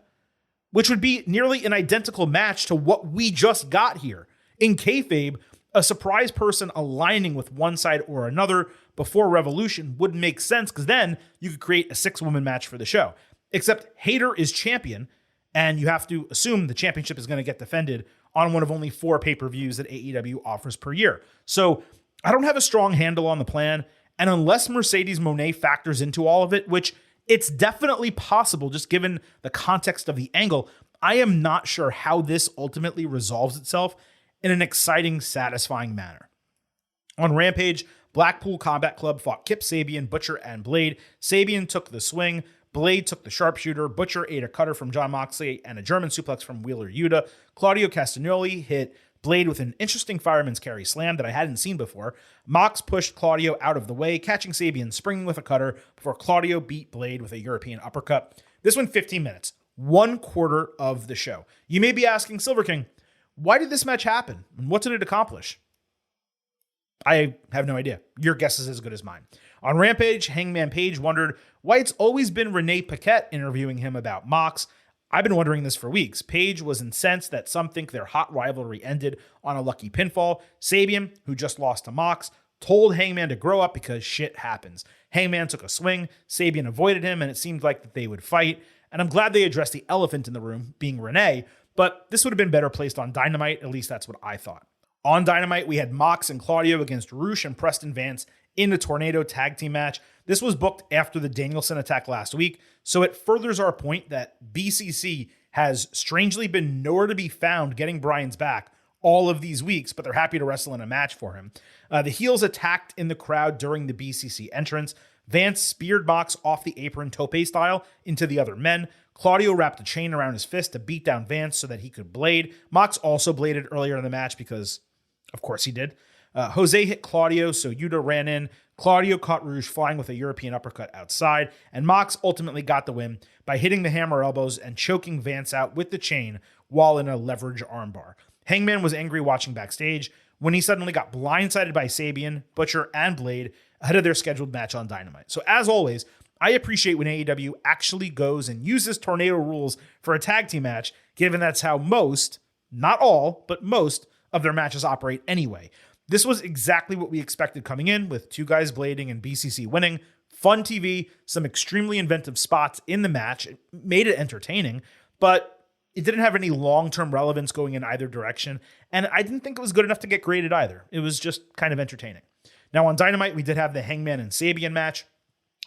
which would be nearly an identical match to what we just got here. In kayfabe, a surprise person aligning with one side or another before Revolution wouldn't make sense, because then you could create a 6-woman match for the show. Except Hayter is champion, and you have to assume the championship is going to get defended on one of only 4 pay-per-views that AEW offers per year. So I don't have a strong handle on the plan, and unless Mercedes Moné factors into all of it, which it's definitely possible just given the context of the angle, I am not sure how this ultimately resolves itself in an exciting, satisfying manner. On Rampage, Blackpool Combat Club fought Kip Sabian, Butcher, and Blade. Sabian took the swing. Blade took the sharpshooter. Butcher ate a cutter from Jon Moxley and a German suplex from Wheeler Yuta. Claudio Castagnoli hit Blade with an interesting fireman's carry slam that I hadn't seen before. Mox pushed Claudio out of the way, catching Sabian springing with a cutter before Claudio beat Blade with a European uppercut. This went 15 minutes, 1/4 of the show. You may be asking, Silver King, Why did this match happen? And what did it accomplish? I have no idea. Your guess is as good as mine. On Rampage, Hangman Page wondered why it's always been Renee Paquette interviewing him about Mox. I've been wondering this for weeks. Page was incensed that some think their hot rivalry ended on a lucky pinfall. Sabian, who just lost to Mox, told Hangman to grow up because shit happens. Hangman took a swing, Sabian avoided him, and it seemed like that they would fight. And I'm glad they addressed the elephant in the room, being Renee, but this would have been better placed on Dynamite. At least that's what I thought. On Dynamite, we had Mox and Claudio against Roosh and Preston Vance in the Tornado tag team match. This was booked after the Danielson attack last week, so it furthers our point that BCC has strangely been nowhere to be found getting Bryan's back all of these weeks, but they're happy to wrestle in a match for him. The heels attacked in the crowd during the BCC entrance. Vance speared Mox off the apron tope style into the other men. Claudio wrapped a chain around his fist to beat down Vance so that he could blade. Mox also bladed earlier in the match because, of course, he did. Jose hit Claudio, so Yuta ran in. Claudio caught Rouge flying with a European uppercut outside, and Mox ultimately got the win by hitting the hammer elbows and choking Vance out with the chain while in a leverage armbar. Hangman was angry watching backstage when he suddenly got blindsided by Sabian, Butcher, and Blade ahead of their scheduled match on Dynamite. So as always, I appreciate when AEW actually goes and uses tornado rules for a tag team match, given that's how most, not all, but most of their matches operate anyway. This was exactly what we expected coming in, with two guys blading and BCC winning. Fun TV, some extremely inventive spots in the match. It made it entertaining, but it didn't have any long-term relevance going in either direction, and I didn't think it was good enough to get graded either. It was just kind of entertaining. Now on Dynamite, we did have the Hangman and Sabian match.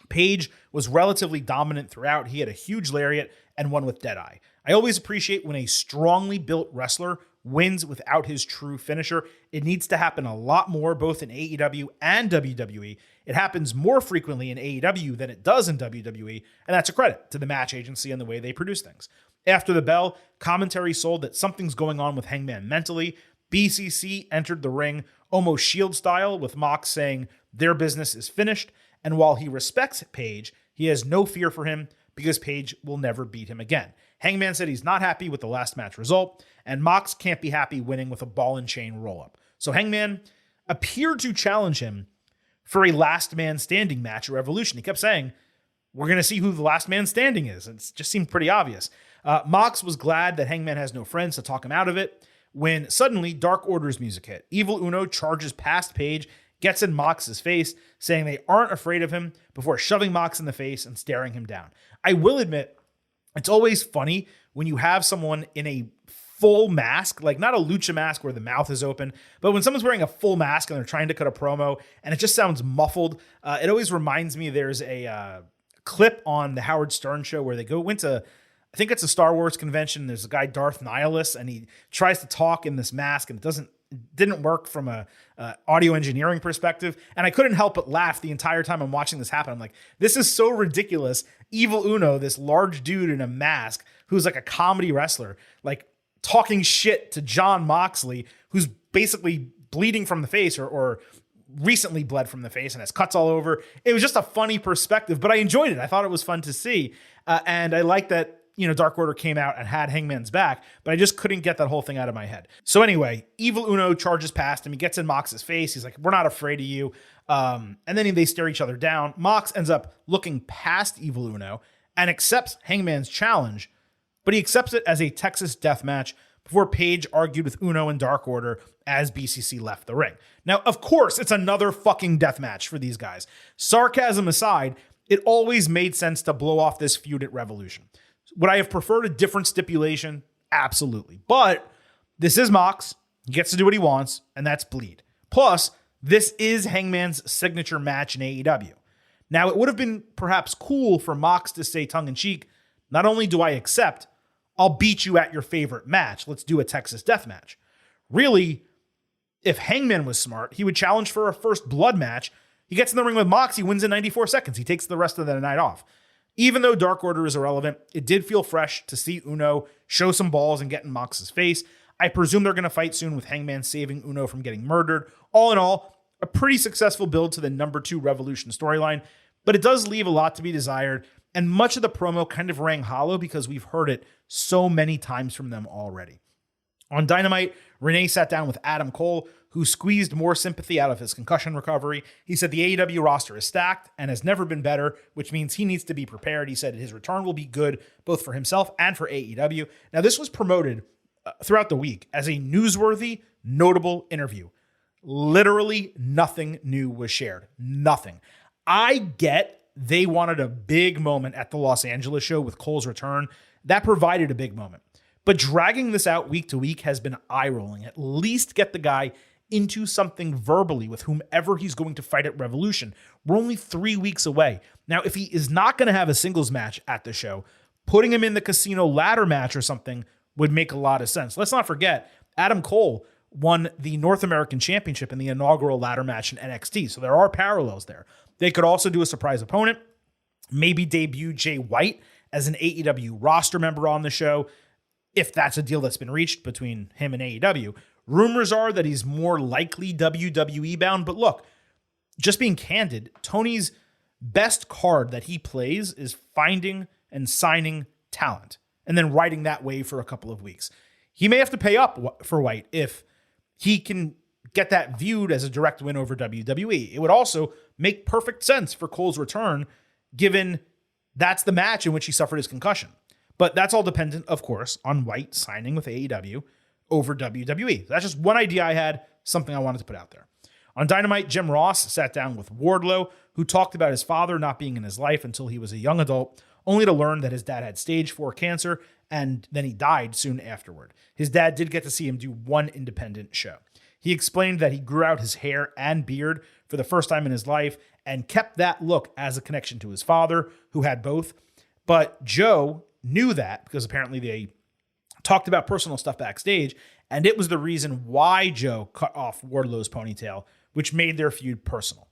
Page was relatively dominant throughout. He had a huge lariat and won with Deadeye. I always appreciate when a strongly built wrestler wins without his true finisher. It needs to happen a lot more, both in AEW and WWE. It happens more frequently in AEW than it does in WWE, and that's a credit to the match agency and the way they produce things. After the bell, commentary sold that something's going on with Hangman mentally. BCC entered the ring almost Shield style, with Mox saying their business is finished, and while he respects Page, he has no fear for him because Page will never beat him again. Hangman said he's not happy with the last match result, and Mox can't be happy winning with a ball and chain roll-up. So Hangman appeared to challenge him for a last man standing match at Revolution. He kept saying, we're going to see who the last man standing is. It just seemed pretty obvious. Mox was glad that Hangman has no friends to talk him out of it when suddenly Dark Order's music hit. Evil Uno charges past Page, gets in Mox's face, saying they aren't afraid of him before shoving Mox in the face and staring him down. I will admit, it's always funny when you have someone in a full mask, like not a lucha mask where the mouth is open, but when someone's wearing a full mask and they're trying to cut a promo and it just sounds muffled. It always reminds me, there's a clip on the Howard Stern show where they went to, I think it's a Star Wars convention. There's a guy, Darth Nihilus, and he tries to talk in this mask and it didn't work from a audio engineering perspective. And I couldn't help but laugh the entire time I'm watching this happen. I'm like, this is so ridiculous. Evil Uno, this large dude in a mask who's like a comedy wrestler, like talking shit to Jon Moxley, who's basically bleeding from the face or recently bled from the face and has cuts all over. It was just a funny perspective, but I enjoyed it. I thought it was fun to see. And I like that, Dark Order came out and had Hangman's back, but I just couldn't get that whole thing out of my head. So anyway, Evil Uno charges past him. He gets in Mox's face. He's like, we're not afraid of you. And then they stare each other down. Mox ends up looking past Evil Uno and accepts Hangman's challenge, but he accepts it as a Texas death match before Page argued with Uno and Dark Order as BCC left the ring. Now, of course, it's another fucking death match for these guys. Sarcasm aside, it always made sense to blow off this feud at Revolution. Would I have preferred a different stipulation? Absolutely. But this is Mox. He gets to do what he wants, and that's bleed. Plus, this is Hangman's signature match in AEW. Now, it would have been perhaps cool for Mox to say tongue-in-cheek, not only do I accept, I'll beat you at your favorite match. Let's do a Texas death match. Really, if Hangman was smart, he would challenge for a first blood match. He gets in the ring with Mox, he wins in 94 seconds. He takes the rest of the night off. Even though Dark Order is irrelevant, it did feel fresh to see Uno show some balls and get in Mox's face. I presume they're going to fight soon with Hangman saving Uno from getting murdered. All in all, a pretty successful build to the number 2 Revolution storyline, but it does leave a lot to be desired, and much of the promo kind of rang hollow because we've heard it so many times from them already. On Dynamite, Renee sat down with Adam Cole, who squeezed more sympathy out of his concussion recovery. He said the AEW roster is stacked and has never been better, which means he needs to be prepared. He said his return will be good both for himself and for AEW. Now, this was promoted throughout the week as a newsworthy, notable interview. Literally nothing new was shared. Nothing. I get they wanted a big moment at the Los Angeles show with Cole's return. That provided a big moment. But dragging this out week to week has been eye-rolling. At least get the guy into something verbally with whomever he's going to fight at Revolution. We're only 3 weeks away. Now, if he is not going to have a singles match at the show, putting him in the casino ladder match or something would make a lot of sense. Let's not forget, Adam Cole won the North American Championship in the inaugural ladder match in NXT. So there are parallels there. They could also do a surprise opponent, maybe debut Jay White as an AEW roster member on the show, if that's a deal that's been reached between him and AEW. Rumors are that he's more likely WWE bound, but look, just being candid, Tony's best card that he plays is finding and signing talent and then riding that wave for a couple of weeks. He may have to pay up for White if he can get that viewed as a direct win over WWE. It would also make perfect sense for Cole's return, given that's the match in which he suffered his concussion. But that's all dependent, of course, on White signing with AEW over WWE. That's just one idea I had, something I wanted to put out there. On Dynamite, Jim Ross sat down with Wardlow, who talked about his father not being in his life until he was a young adult, only to learn that his dad had stage 4 cancer, and then he died soon afterward. His dad did get to see him do one independent show. He explained that he grew out his hair and beard for the first time in his life and kept that look as a connection to his father, who had both. But Joe knew that because apparently they talked about personal stuff backstage, and it was the reason why Joe cut off Wardlow's ponytail, which made their feud personal.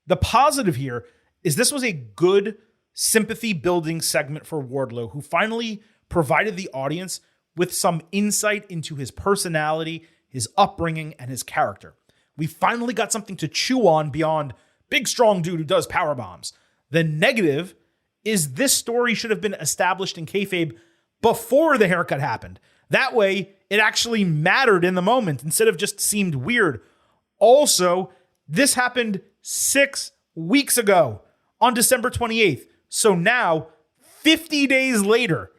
The positive here is this was a good sympathy-building segment for Wardlow, who finally provided the audience with some insight into his personality, his upbringing, and his character. We finally got something to chew on beyond big, strong dude who does power bombs. The negative is this story should have been established in kayfabe before the haircut happened. That way, it actually mattered in the moment instead of just seemed weird. Also, this happened 6 weeks ago on December 28th. So now, 50 days later,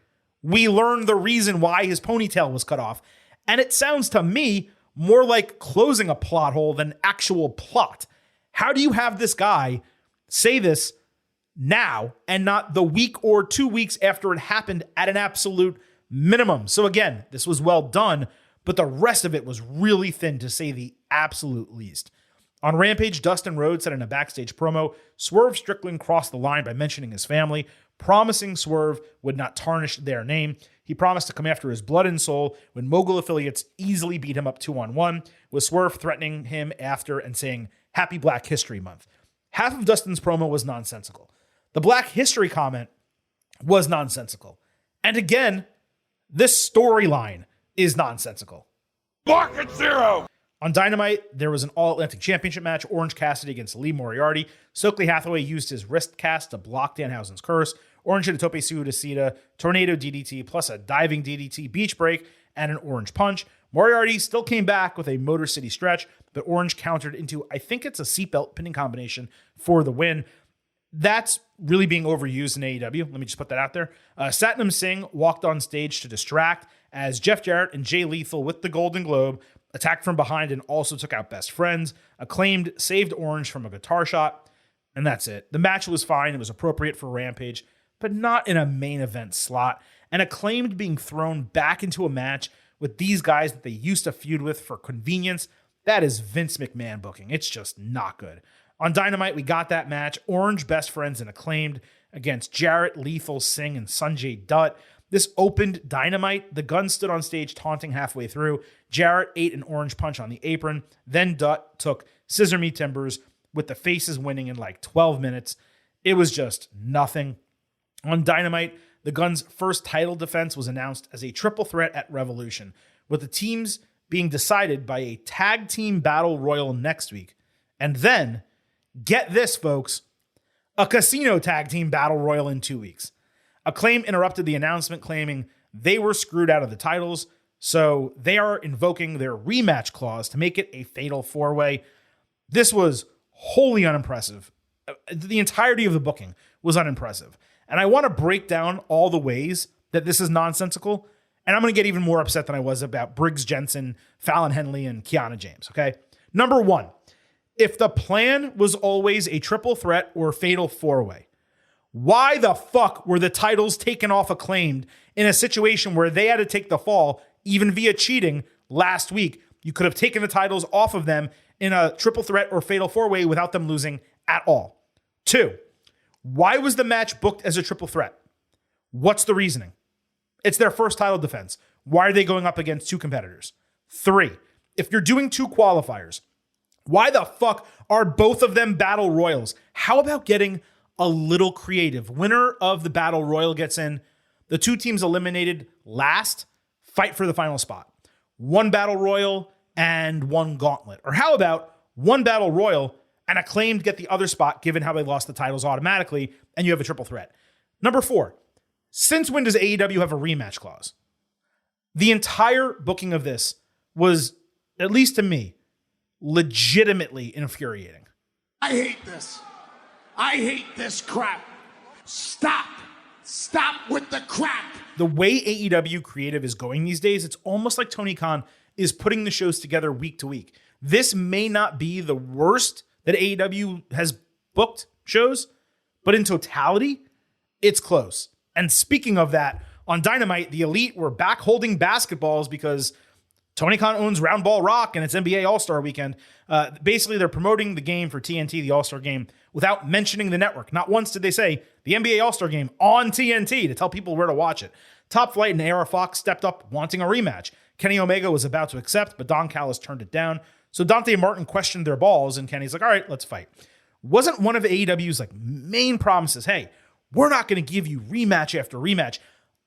we learn the reason why his ponytail was cut off. And it sounds to me more like closing a plot hole than actual plot. How do you have this guy say this now and not the week or 2 weeks after it happened at an absolute minimum? So again, this was well done, but the rest of it was really thin, to say the absolute least. On Rampage, Dustin Rhodes said in a backstage promo, Swerve Strickland crossed the line by mentioning his family, promising Swerve would not tarnish their name. He promised to come after his blood and soul when Mogul affiliates easily beat him up 2-on-1, with Swerve threatening him after and saying, Happy Black History Month. Half of Dustin's promo was nonsensical. The Black History comment was nonsensical. And again, this storyline is nonsensical. Market zero! On Dynamite, there was an All-Atlantic Championship match, Orange Cassidy against Lee Moriarty. Stokely Hathaway used his wrist cast to block Danhausen's curse. Orange hit a tope suicida, tornado DDT, plus a diving DDT, beach break, and an orange punch. Moriarty still came back with a Motor City stretch, but Orange countered into, I think it's a seatbelt pinning combination for the win. That's really being overused in AEW. Let me just put that out there. Satnam Singh walked on stage to distract as Jeff Jarrett and Jay Lethal with the Golden Globe attacked from behind and also took out Best Friends. Acclaimed saved Orange from a guitar shot, and that's it. The match was fine. It was appropriate for Rampage, but not in a main event slot. And Acclaimed being thrown back into a match with these guys that they used to feud with for convenience, that is Vince McMahon booking. It's just not good. On Dynamite, we got that match. Orange, Best Friends, and Acclaimed against Jarrett, Lethal, Singh, and Sanjay Dutt. This opened Dynamite. The Gun stood on stage taunting halfway through. Jarrett ate an orange punch on the apron. Then Dutt took Scissor Me Timbers with the faces winning in like 12 minutes. It was just nothing. On Dynamite, the Gun's first title defense was announced as a triple threat at Revolution, with the teams being decided by a tag team battle royal next week. And then, get this, folks, a casino tag team battle royal in 2 weeks. Acclaim interrupted the announcement, claiming they were screwed out of the titles. So they are invoking their rematch clause to make it a fatal 4-way. This was wholly unimpressive. The entirety of the booking was unimpressive. And I want to break down all the ways that this is nonsensical. And I'm going to get even more upset than I was about Briggs Jensen, Fallon Henley, and Kiana James, okay? Number one, if the plan was always a triple threat or fatal 4-way, why the fuck were the titles taken off Acclaimed in a situation where they had to take the fall, even via cheating, last week? You could have taken the titles off of them in a triple threat or fatal 4-way without them losing at all. 2, why was the match booked as a triple threat? What's the reasoning? It's their first title defense. Why are they going up against 2 competitors? 3, if you're doing 2 qualifiers, why the fuck are both of them battle royals? How about getting a little creative? Winner of the battle royal gets in. The 2 teams eliminated last fight for the final spot. 1 battle royal and 1 gauntlet. Or how about 1 battle royal and Acclaimed get the other spot, given how they lost the titles automatically, and you have a triple threat. Number 4, since when does AEW have a rematch clause? The entire booking of this was, at least to me, legitimately infuriating. I hate this. I hate this crap. Stop. Stop with the crap. The way AEW creative is going these days, it's almost like Tony Khan is putting the shows together week to week. This may not be the worst that AEW has booked shows, but in totality, it's close. And speaking of that, on Dynamite, the Elite were back holding basketballs because Tony Khan owns Round Ball Rock and it's NBA All-Star Weekend. Basically, they're promoting the game for TNT, the All-Star Game, without mentioning the network. Not once did they say the NBA All-Star Game on TNT to tell people where to watch it. Top Flight and AR Fox stepped up wanting a rematch. Kenny Omega was about to accept, but Don Callis turned it down. So Dante Martin questioned their balls, and Kenny's like, all right, let's fight. Wasn't one of AEW's main promises, hey, we're not going to give you rematch after rematch.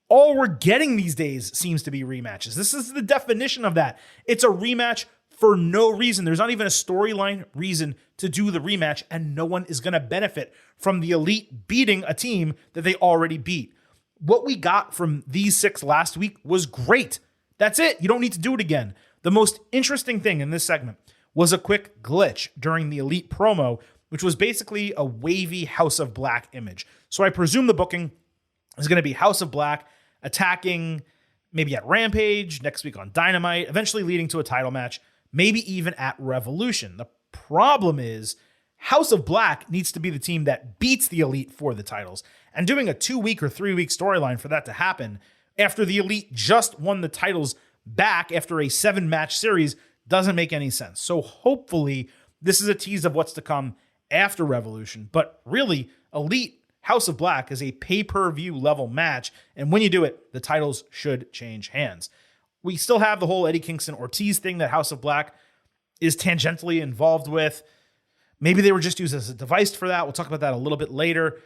All we're getting these days seems to be rematches. This is the definition of that. It's a rematch for no reason. There's not even a storyline reason to do the rematch, and no one is going to benefit from the Elite beating a team that they already beat. What we got from these 6 last week was great. That's it. You don't need to do it again. The most interesting thing in this segment was a quick glitch during the Elite promo, which was basically a wavy House of Black image. So I presume the booking is going to be House of Black attacking maybe at Rampage, next week on Dynamite, eventually leading to a title match, maybe even at Revolution. The problem is House of Black needs to be the team that beats the Elite for the titles. And doing a 2-week or 3-week storyline for that to happen after the Elite just won the titles back after a 7-match series doesn't make any sense. So hopefully this is a tease of what's to come after Revolution. But really, Elite House of Black is a pay-per-view level match. And when you do it, the titles should change hands. We still have the whole Eddie Kingston Ortiz thing that House of Black is tangentially involved with. Maybe they were just used as a device for that. We'll talk about that a little bit later.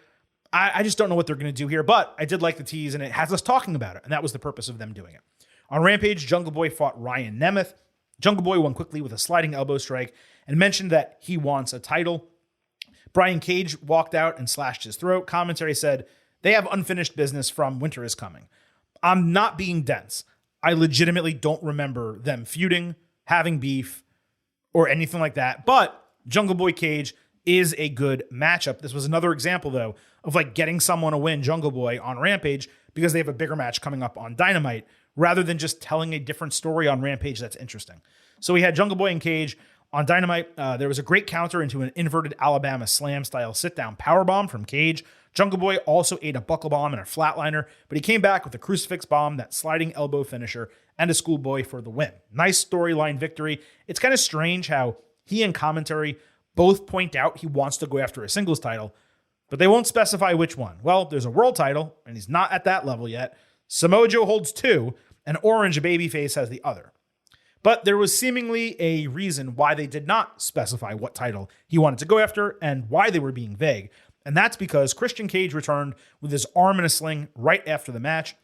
I just don't know what they're going to do here, but I did like the tease, and it has us talking about it, and that was the purpose of them doing it. On Rampage, Jungle Boy fought Ryan Nemeth. Jungle Boy won quickly with a sliding elbow strike and mentioned that he wants a title. Brian Cage walked out and slashed his throat. Commentary said, they have unfinished business from Winter is Coming. I'm not being dense. I legitimately don't remember them feuding, having beef, or anything like that, but Jungle Boy Cage is a good matchup. This was another example, though, of getting someone to win Jungle Boy on Rampage because they have a bigger match coming up on Dynamite, rather than just telling a different story on Rampage that's interesting. So we had Jungle Boy and Cage on Dynamite. There was a great counter into an inverted Alabama slam-style sit-down powerbomb from Cage. Jungle Boy also ate a buckle bomb and a flatliner, but he came back with a crucifix bomb, that sliding elbow finisher, and a schoolboy for the win. Nice storyline victory. It's kind of strange how he and commentary both point out he wants to go after a singles title, but they won't specify which one. Well, there's a world title, and he's not at that level yet. Samoa Joe holds 2, and Orange Babyface has the other. But there was seemingly a reason why they did not specify what title he wanted to go after and why they were being vague. And that's because Christian Cage returned with his arm in a sling right after the match.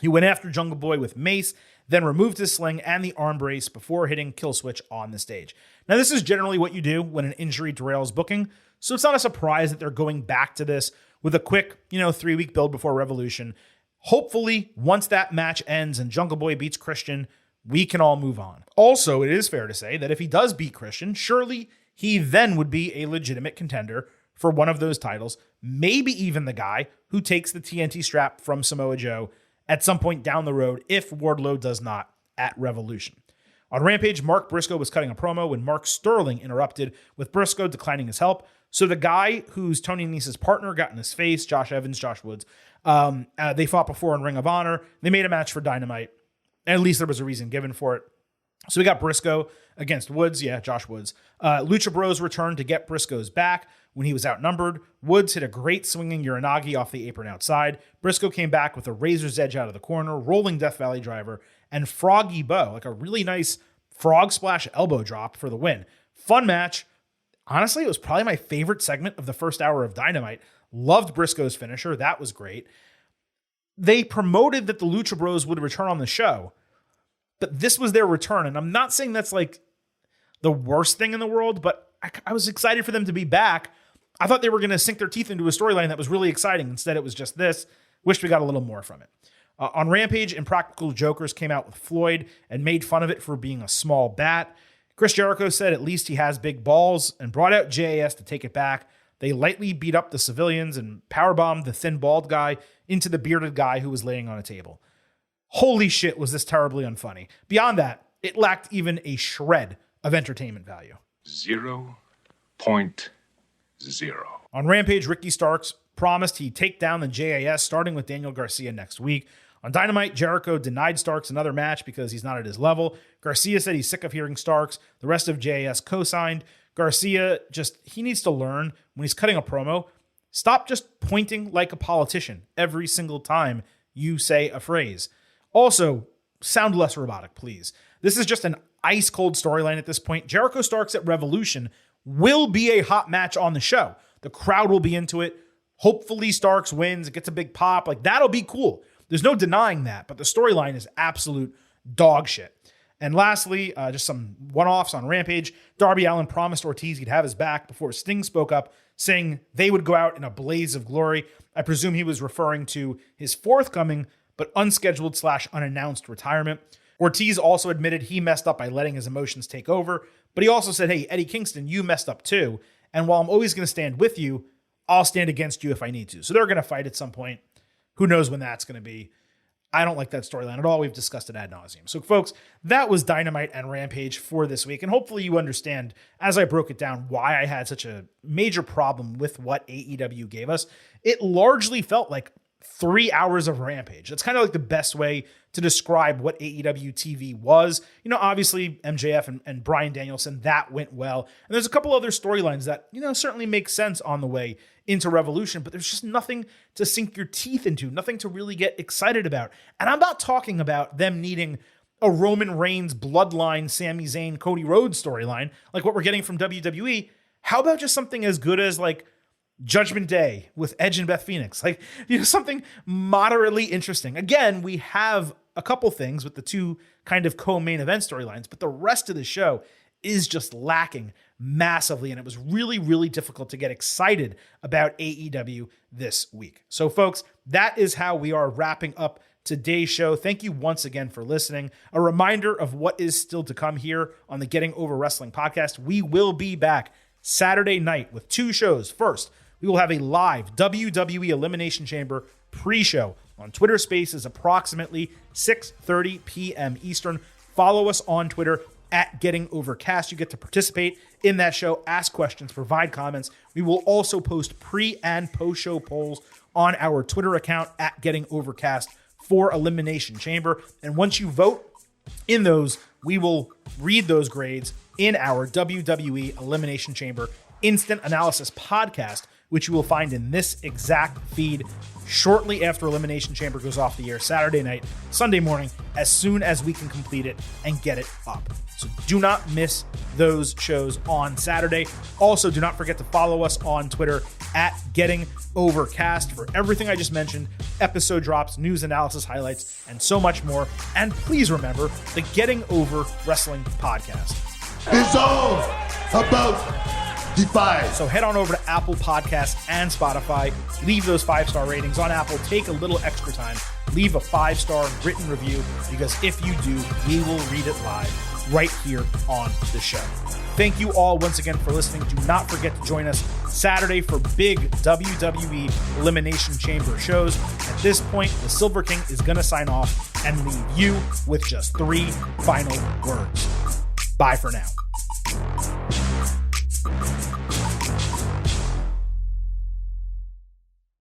He went after Jungle Boy with mace, then removed his sling and the arm brace before hitting kill switch on the stage. Now, this is generally what you do when an injury derails booking, so it's not a surprise that they're going back to this with a quick, 3-week build before Revolution. Hopefully, once that match ends and Jungle Boy beats Christian, we can all move on. Also, it is fair to say that if he does beat Christian, surely he then would be a legitimate contender for one of those titles, maybe even the guy who takes the TNT strap from Samoa Joe at some point down the road if Wardlow does not at Revolution. On Rampage, Mark Briscoe was cutting a promo when Mark Sterling interrupted, with Briscoe declining his help. So the guy who's Tony Nese's partner got in his face, Josh Evans, Josh Woods, they fought before in Ring of Honor. They made a match for Dynamite. At least there was a reason given for it. So we got Briscoe against Woods. Yeah, Josh Woods. Lucha Bros returned to get Briscoe's back when he was outnumbered. Woods hit a great swinging Uranagi off the apron outside. Briscoe came back with a razor's edge out of the corner, rolling Death Valley driver, and Froggy Bow, like a really nice frog splash elbow drop for the win. Fun match. Honestly, it was probably my favorite segment of the first hour of Dynamite. Loved Briscoe's finisher. That was great. They promoted that the Lucha Bros would return on the show, but this was their return. And I'm not saying that's like the worst thing in the world, but I was excited for them to be back. I thought they were going to sink their teeth into a storyline that was really exciting. Instead, it was just this. Wished we got a little more from it. On Rampage, Impractical Jokers came out with Floyd and made fun of it for being a small bat. Chris Jericho said at least he has big balls and brought out JAS to take it back. They lightly beat up the civilians and powerbombed the thin bald guy into the bearded guy who was laying on a table. Holy shit, was this terribly unfunny. Beyond that, it lacked even a shred of entertainment value. 0.0. On Rampage, Ricky Starks promised he'd take down the JAS starting with Daniel Garcia next week. On Dynamite, Jericho denied Starks another match because he's not at his level. Garcia said he's sick of hearing Starks. The rest of JAS co-signed. Garcia he needs to learn when he's cutting a promo, stop just pointing like a politician every single time you say a phrase. Also, sound less robotic, please. This is just an ice cold storyline at this point. Jericho Starks at Revolution will be a hot match on the show. The crowd will be into it. Hopefully Starks wins. It gets a big pop. Like, that'll be cool. There's no denying that, but the storyline is absolute dog shit. And lastly, just some one-offs on Rampage. Darby Allin promised Ortiz he'd have his back before Sting spoke up, saying they would go out in a blaze of glory. I presume he was referring to his forthcoming but unscheduled / unannounced retirement. Ortiz also admitted he messed up by letting his emotions take over, but he also said, hey, Eddie Kingston, you messed up too. And while I'm always going to stand with you, I'll stand against you if I need to. So they're going to fight at some point. Who knows when that's going to be. I don't like that storyline at all. We've discussed it ad nauseum. So folks, that was Dynamite and Rampage for this week. And hopefully you understand, as I broke it down, why I had such a major problem with what AEW gave us. It largely felt like 3 hours of Rampage. That's kind of like the best way to describe what AEW TV was. You know, obviously MJF and Bryan Danielson, that went well. And there's a couple other storylines that, you know, certainly make sense on the way into Revolution, but there's just nothing to sink your teeth into, nothing to really get excited about. And I'm not talking about them needing a Roman Reigns bloodline, Sami Zayn, Cody Rhodes storyline, like what we're getting from WWE. How about just something as good as like Judgment Day with Edge and Beth Phoenix? Like, you know, something moderately interesting. Again, we have a couple things with the two kind of co-main event storylines, but the rest of the show is just lacking massively, and it was really, really difficult to get excited about AEW this week. So, folks, that is how we are wrapping up today's show. Thank you once again for listening. A reminder of what is still to come here on the Getting Over Wrestling podcast. We will be back Saturday night with 2 shows. First, we will have a live WWE Elimination Chamber pre-show on Twitter Spaces approximately 6:30 p.m. Eastern. Follow us on Twitter at Getting Overcast. You get to participate in that show, ask questions, provide comments. We will also post pre- and post-show polls on our Twitter account at Getting Overcast for Elimination Chamber. And once you vote in those, we will read those grades in our WWE Elimination Chamber Instant Analysis podcast, which you will find in this exact feed shortly after Elimination Chamber goes off the air Saturday night, Sunday morning, as soon as we can complete it and get it up. So do not miss those shows on Saturday. Also, do not forget to follow us on Twitter at Getting Overcast for everything I just mentioned, episode drops, news analysis highlights, and so much more. And please remember the Getting Over Wrestling podcast. It's all about defied. So head on over to Apple Podcasts and Spotify. Leave those 5-star ratings on Apple. Take a little extra time. Leave a 5-star written review, because if you do, we will read it live right here on the show. Thank you all once again for listening. Do not forget to join us Saturday for big WWE Elimination Chamber shows. At this point, the Silver King is going to sign off and leave you with just 3 final words. Bye for now.